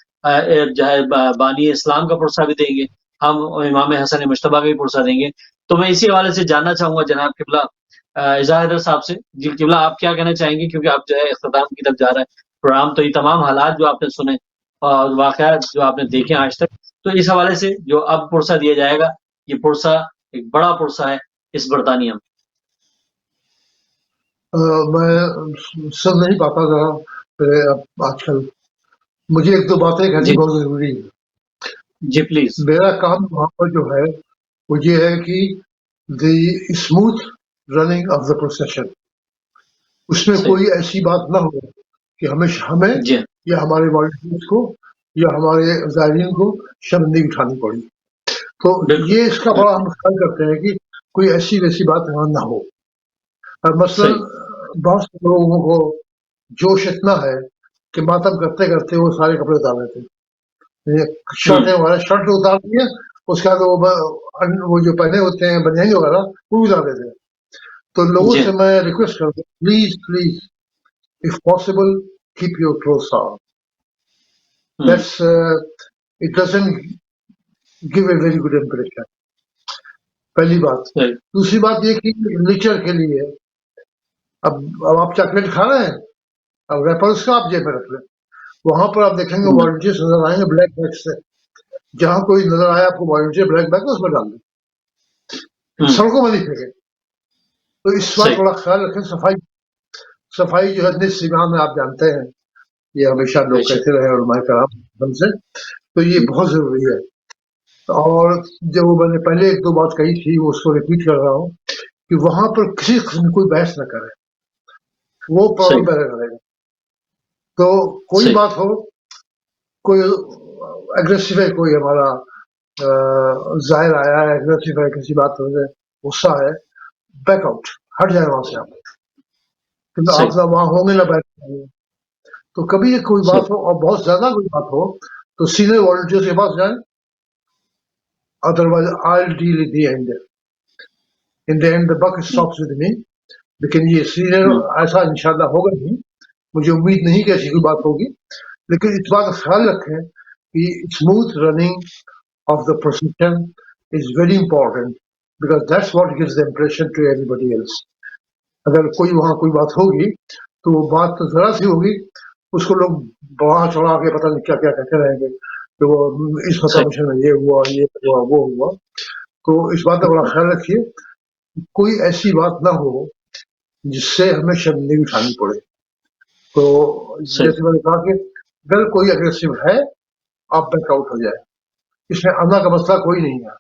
जो है बानी इस्लाम का पुरसा भी देंगे, हम इमाम हसन मुस्तफा का भी पुरसा देंगे। तो मैं इसी हवाले से जानना चाहूंगा जनाब किबला इजाज़त साहब से, जी किबला आप क्या कहना चाहेंगे, क्योंकि आप जो है इख्तिताम की तरफ जा रहा है प्रोग्राम। तो ये तमाम हालात जो आपने सुने और वाक़यात जो आपने देखे आज तक, तो इस हवाले से जो अब पुरसा दिया जाएगा, ये पुरसा एक बड़ा पुरसा है इस बरतानिया में। मैं सुन नहीं पाता जरा आजकल, मुझे एक दो बातें कहनी बहुत जरूरी है। जी प्लीज। मेरा काम वहाँ पर जो है वो ये है कि the smooth running of the procession, उसमें कोई ऐसी बात ना हो कि हमें या हमारे वॉलंटियर्स को या हमारे ज़ायरीन को शर्मिंदगी उठानी पड़ी। तो ये इसका बड़ा हम ख्याल करते हैं कि कोई ऐसी वैसी बात ना हो। और मसलन बहुत से लोगों को जोश इतना है कि मातम करते करते वो सारे कपड़े उतार लेते हैं, शर्टें वगैरह, शर्ट उतार दिए, उसके बाद वो जो पहने होते हैं बनियान वगैरह वो उतार देते हैं। तो लोगों जी से मैं रिक्वेस्ट करता हूँ, please please if possible keep your clothes on. That's it doesn't give a very good impression. पहली बात. सही दूसरी बात ये कि लिचर के लिए अब आप चॉकलेट खा रहे हैं, अब रैपर उसका आप जेब में रख लें. वहां पर आप देखेंगे हम्म, वॉलंटियर्स नजर आएंगे ब्लैक बैग से. जहां कोई नजर आया आपको वॉलंटियर ब्लैक बैग, उसमें डाल दें. हम्म, सड़कों में नहीं फेंके. तो इस बात सही थोड़ा ख्याल रखें. सफाई सफाई जो है निस सीमा में, आप जानते हैं ये हमेशा लोग बेशक कहते रहे और मैं कहा हमसे, तो ये बहुत जरूरी है. और जो मैंने पहले एक दो बात कही थी वो उसको रिपीट कर रहा हूँ कि वहां पर किसी किस्म की कोई बहस न करे, वो सही प्रॉब्लम पैदा करेगा. तो कोई सही बात हो, कोई एग्रेसिव है, कोई हमारा जाहिर आया है, एग्रेसिव है, किसी बात से गुस्सा है, बैकआउट, हट जाए वहां से आप. क्योंकि सही आप ना वहां होंगे ना बैठ पाएंगे. तो कभी ये कोई सही बात हो और बहुत ज्यादा कोई बात हो तो सीनियर वॉलंटियर्स के पास जाए. Otherwise I will deal in the end. In the end the buck stops with me. लेकिन ये सीनियर हम्म, ऐसा इंशाल्लाह होगा नहीं. मुझे उम्मीद नहीं कि ऐसी कोई बात होगी. लेकिन इस बात का ख्याल रखें कि smooth running of the procession is very important because that's what gives the impression to everybody else. अगर कोई वहां कोई बात होगी तो वो बात तो जरा सी होगी, उसको लोग बढ़ा चढ़ा के पता नहीं क्या क्या कहते रहेंगे कि वो इस सही फॉर्मेशन में ये हुआ, ये हुआ, वो हुआ. तो इस बात का बड़ा ख्याल रखिए, कोई ऐसी बात ना हो जिससे हमें शर्मिंदगी उठानी पड़े. तो सही जैसे मैंने कहा कि अगर कोई अग्रेसिव है आप बैकआउट हो जाए. इसमें अल्लाह का मसला कोई नहीं है.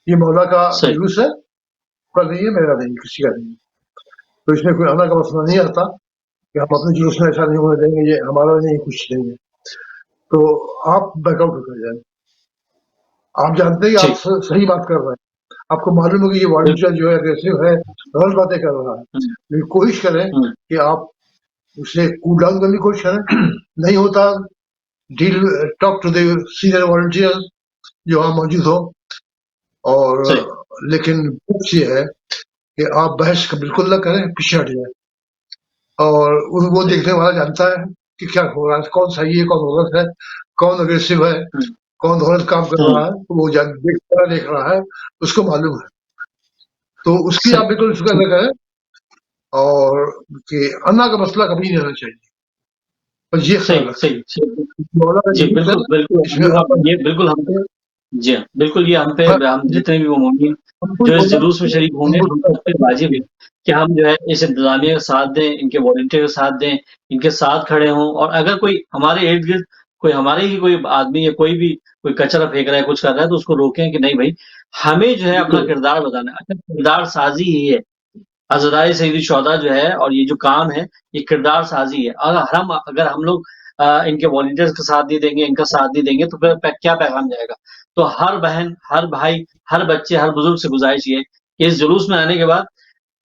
ये मौला का सही जुलूस है, का नहीं है, मेरा नहीं, किसी का नहीं. तो इसमें कोई अल्लाह का मसला नहीं आता कि हम अपने जुलूस में ऐसा नहीं होने देंगे, ये हमारा नहीं, कुछ नहीं है. तो आप बैकआउट कर जाए. आप जानते हैं कि आप ठीक सही बात कर रहे हैं. आपको मालूम है कि ये बिल्कुल वॉलंटियर जो है अग्रेसिव है, गलत बातें कर रहा है. हम्म, लेकिन कोशिश करें हम्म, कि आप उसे कूल डाउन करने की कोशिश करें. नहीं होता, deal, talk to the senior volunteer जो वहाँ मौजूद हो. और सही लेकिन ये है कि आप बहस बिल्कुल ना करें, पीछे हट जाए. और वो सही देखने वाला जानता है कि क्या हो रहा है, कौन सही है, कौन गलत है, कौन अग्रेसिव है, हम्म, कौन गलत काम कर हम्म, रहा है. तो वो देख रहा है, उसको मालूम है. तो उसकी सही आप बिल्कुल फिक्र न करें. और कि अन्ना का मसला कभी नहीं आना चाहिए. बस ये ख्याल सही रखें. सही सही मौला का जी जुलूस है, बिल्कुल बिल्कुल इसमें ये बिल्कुल हम पे जी हाँ बिल्कुल ये हम पे हम जितने भी वो मोमिन हमको जो इस बोला, जुलूस में शरीक होंगे हम सब पे वाजिब है कि हम जो है इस इंतजामिया का साथ दें, इनके वॉलंटियर का साथ दें, इनके साथ खड़े हों. और अगर कोई हमारे इर्द गिर्द कोई हमारे ही कोई आदमी या कोई भी कोई कचरा फेंक रहा है, कुछ कर रहा है, तो उसको रोकें कि नहीं भाई हमें जो है अपना बिल्कुल किरदार बताना है. अच्छा किरदार साजी ही है. अज़राए सैयदी शुहदा जो है और ये जो काम है ये किरदार साजी है. अगर हम लोग इनके वॉलंटियर्स का साथ नहीं देंगे, इनका साथ नहीं देंगे तो फिर क्या पैगाम जाएगा. तो हर बहन, हर भाई, हर बच्चे, हर बुजुर्ग से गुजारिश ये है कि इस जुलूस में आने के बाद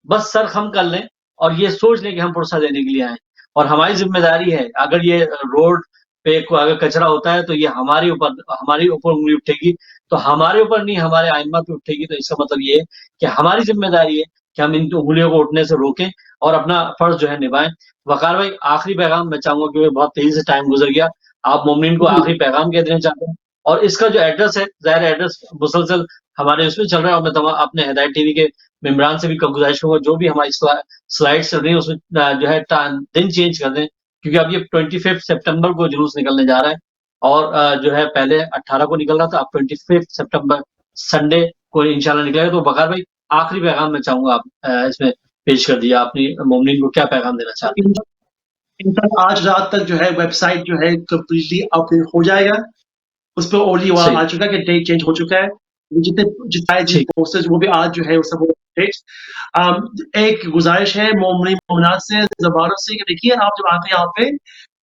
बस सर खम कर लें और ये सोच लें कि हम पुरसा देने के लिए आए. और हमारी जिम्मेदारी है, अगर ये रोड पे अगर कचरा होता है तो ये हमारे ऊपर उंगली उठेगी. तो हमारे ऊपर नहीं, हमारे आइम्मा पे उठेगी. तो इसका मतलब ये है कि हमारी जिम्मेदारी है कि हम इन उंगलियों को उठने से रोकें और अपना फर्ज जो है निभाएं. वकार भाई आखिरी पैगाम मैं चाहूंगा क्योंकि बहुत तेजी से टाइम गुजर गया, आप मोमिन को आखिरी पैगाम क्या देना चाहते हैं. और इसका जो एड्रेस है, ज़ाहिर एड्रेस मुसलसल हमारे उसमें चल रहा है. और मैं तमाम अपने हिदायत टीवी के मेम्बरान से भी गुजारिश करूंगा जो भी हमारी स्लाइड्स चल रही है उसमें जो है दिन चेंज कर दें, क्योंकि अब ये 25 सितंबर को जुलूस निकलने जा रहा है. और जो है पहले 18 को निकल रहा था, अब 25 सितंबर संडे को इंशाल्लाह निकलेगा. तो बकार भाई आखिरी पैगाम मैं चाहूंगा आप इसमें पेश कर दिया. अपनी मोमिन को क्या पैगाम देना चाहते हैं. इंशाल्लाह आज रात तक जो है वेबसाइट जो है कम्प्लीटली अपडेट हो जाएगा. उस पर ओनली वहाँ आ सही चुका है कि डेट चेंज हो चुका है. जितने ठीक पोस्टर्स वो भी आज जो है वो सब अपडेट. एक गुजारिश है मोमिनात से, जबानों से कि देखिए आप जब आते हैं यहाँ पे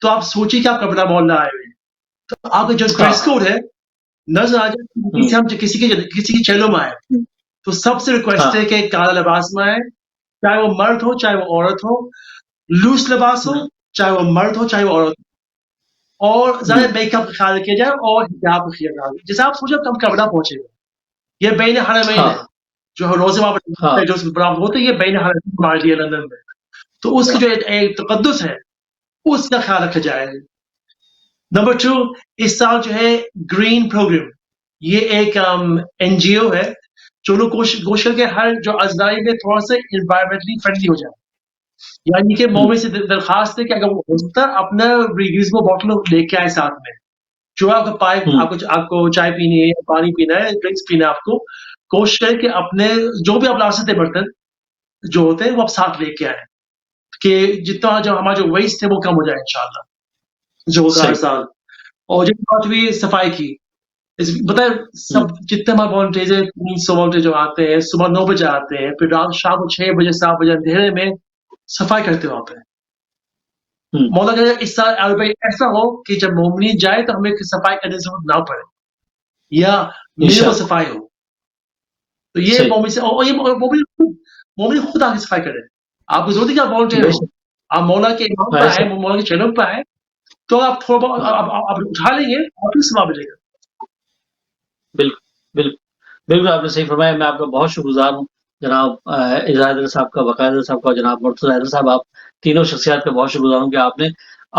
तो आप सोचिए कि आप कपड़ा मोहल्ला आए हुए हैं. तो आपका जो ड्रेस कोड है नजर आ जाए कि हम जो किसी की चैनलों में आए. तो सबसे रिक्वेस्ट है कि काला लिबास में आए, चाहे वो मर्द हो चाहे वो औरत हो. लूज लिबास हो चाहे वो मर्द हो चाहे वो औरत हो. और ज्यादा मेकअप का ख्याल किया जाए और हिजाब का ख्याल. जैसे आप सोचो कब कपड़ा पहुंचेगा. ये बैन हरमैन है. جو روزے وہاں پر ہاں جو برآمد ہوتے ہیں یہ بین حالت مارڈی ہے لندن میں، تو اس کی جو ایک تقدس ہے اس کا خیال رکھا جائے. نمبر 2، اس سال جو ہے گرین پروگرام، یہ ایک این جی او ہے جو لوگ کوشش کر کے ہر جو ازدائی میں تھوڑا سا انوائرمنٹلی فرینڈلی ہو جائے. یعنی کہ مومن سے درخواست ہے کہ اگر وہ ہو سکتا ہے اپنا ریگیزبل باٹل لے کے آئے ساتھ میں، جو آپ کا پائپ آپ کو چائے پینی ہے، پانی پینا ہے، ڈرنکس پینا ہے، آپ کو کوشش کریں کہ اپنے جو بھی آپ لا سکتے برتن جو ہوتے ہیں وہ آپ ساتھ لے کے آئیں، کہ جتنا جو ہمارا جو ویسٹ ہے وہ کم ہو جائے انشاءاللہ جو ہوتا ہے ہر سال. اور جب بات ہوئی صفائی کی، بتائیں سب جتنے ہمارے والنٹیئرز ہیں 300 والنٹیئر جو آتے ہیں صبح 9 بجے آتے ہیں، پھر رات شام کو 6 بجے 7 بجے اندھیرے میں صفائی کرتے وہاں پہ. مولا کہ اس سال عربی ایسا ہو کہ جب مومنی جائے تو ہمیں صفائی کرنے سے نہ پڑے یا منیمم صفائی ہو. تو یہ مومن سے اور یہ مومن خود آ کے صفائی کرے. آپ کو ضرورت ہے کہ آپ والنٹیئر ہو، آپ مولا کے امام پہ آئے، مولا کے چینل پہ آئے تو آپ تھوڑا بہت آپ اٹھا لیں گے اور پھر ثواب ملے گا. بالکل بالکل بالکل آپ نے صحیح فرمایا. میں آپ کا بہت شکر گزار ہوں جناب اظہار حیدر صاحب کا، وقار حیدر صاحب کا، جناب مرتضی حیدر صاحب. آپ تینوں شخصیات کا بہت شکر گزار ہوں کہ آپ نے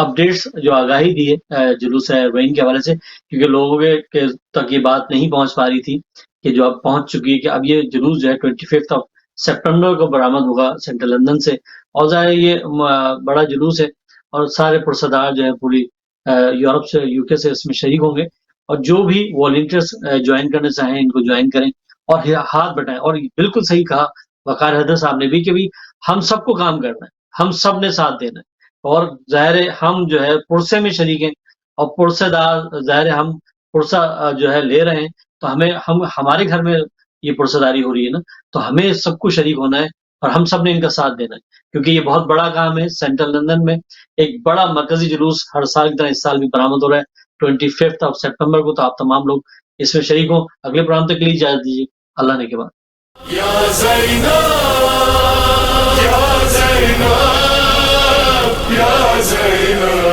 اپڈیٹس جو آگاہی دی ہے جلوس اربعین کے حوالے سے، کیونکہ لوگوں کے تک یہ بات نہیں پہنچ پا رہی تھی کہ جو اب پہنچ چکی ہے کہ اب یہ جلوس جو ہے 25 سپٹمبر کو برآمد ہوگا سینٹرل لندن سے. اور ظاہر یہ بڑا جلوس ہے اور سارے پرصدار جو ہے پوری یورپ سے، یو کے سے اس میں شریک ہوں گے. اور جو بھی والنٹیئرس جوائن کرنا چاہیں ان کو جوائن کریں اور ہاتھ بٹائیں. اور بالکل صحیح کہا وقار حیدر صاحب نے بھی کہ بھی ہم سب کو کام کرنا ہے، ہم سب نے ساتھ دینا ہے. اور ظاہر ہے ہم جو ہے پرسے میں شریک ہیں اور پرسے دار ظاہر ہے ہم پرسہ جو ہے لے رہے ہیں، تو ہمارے گھر میں یہ پرسہ داری ہو رہی ہے نا، تو ہمیں سب کو شریک ہونا ہے اور ہم سب نے ان کا ساتھ دینا ہے، کیونکہ یہ بہت بڑا کام ہے. سینٹرل لندن میں ایک بڑا مرکزی جلوس ہر سال کی طرح اس سال بھی برآمد ہو رہا ہے 25 سپٹمبر کو. تو آپ تمام لوگ اس میں شریک ہوں. اگلے پروگرام تک کے لیے اجازت دیجیے. اللہ نے کے بعد. یا زینب یا زینب یا زینب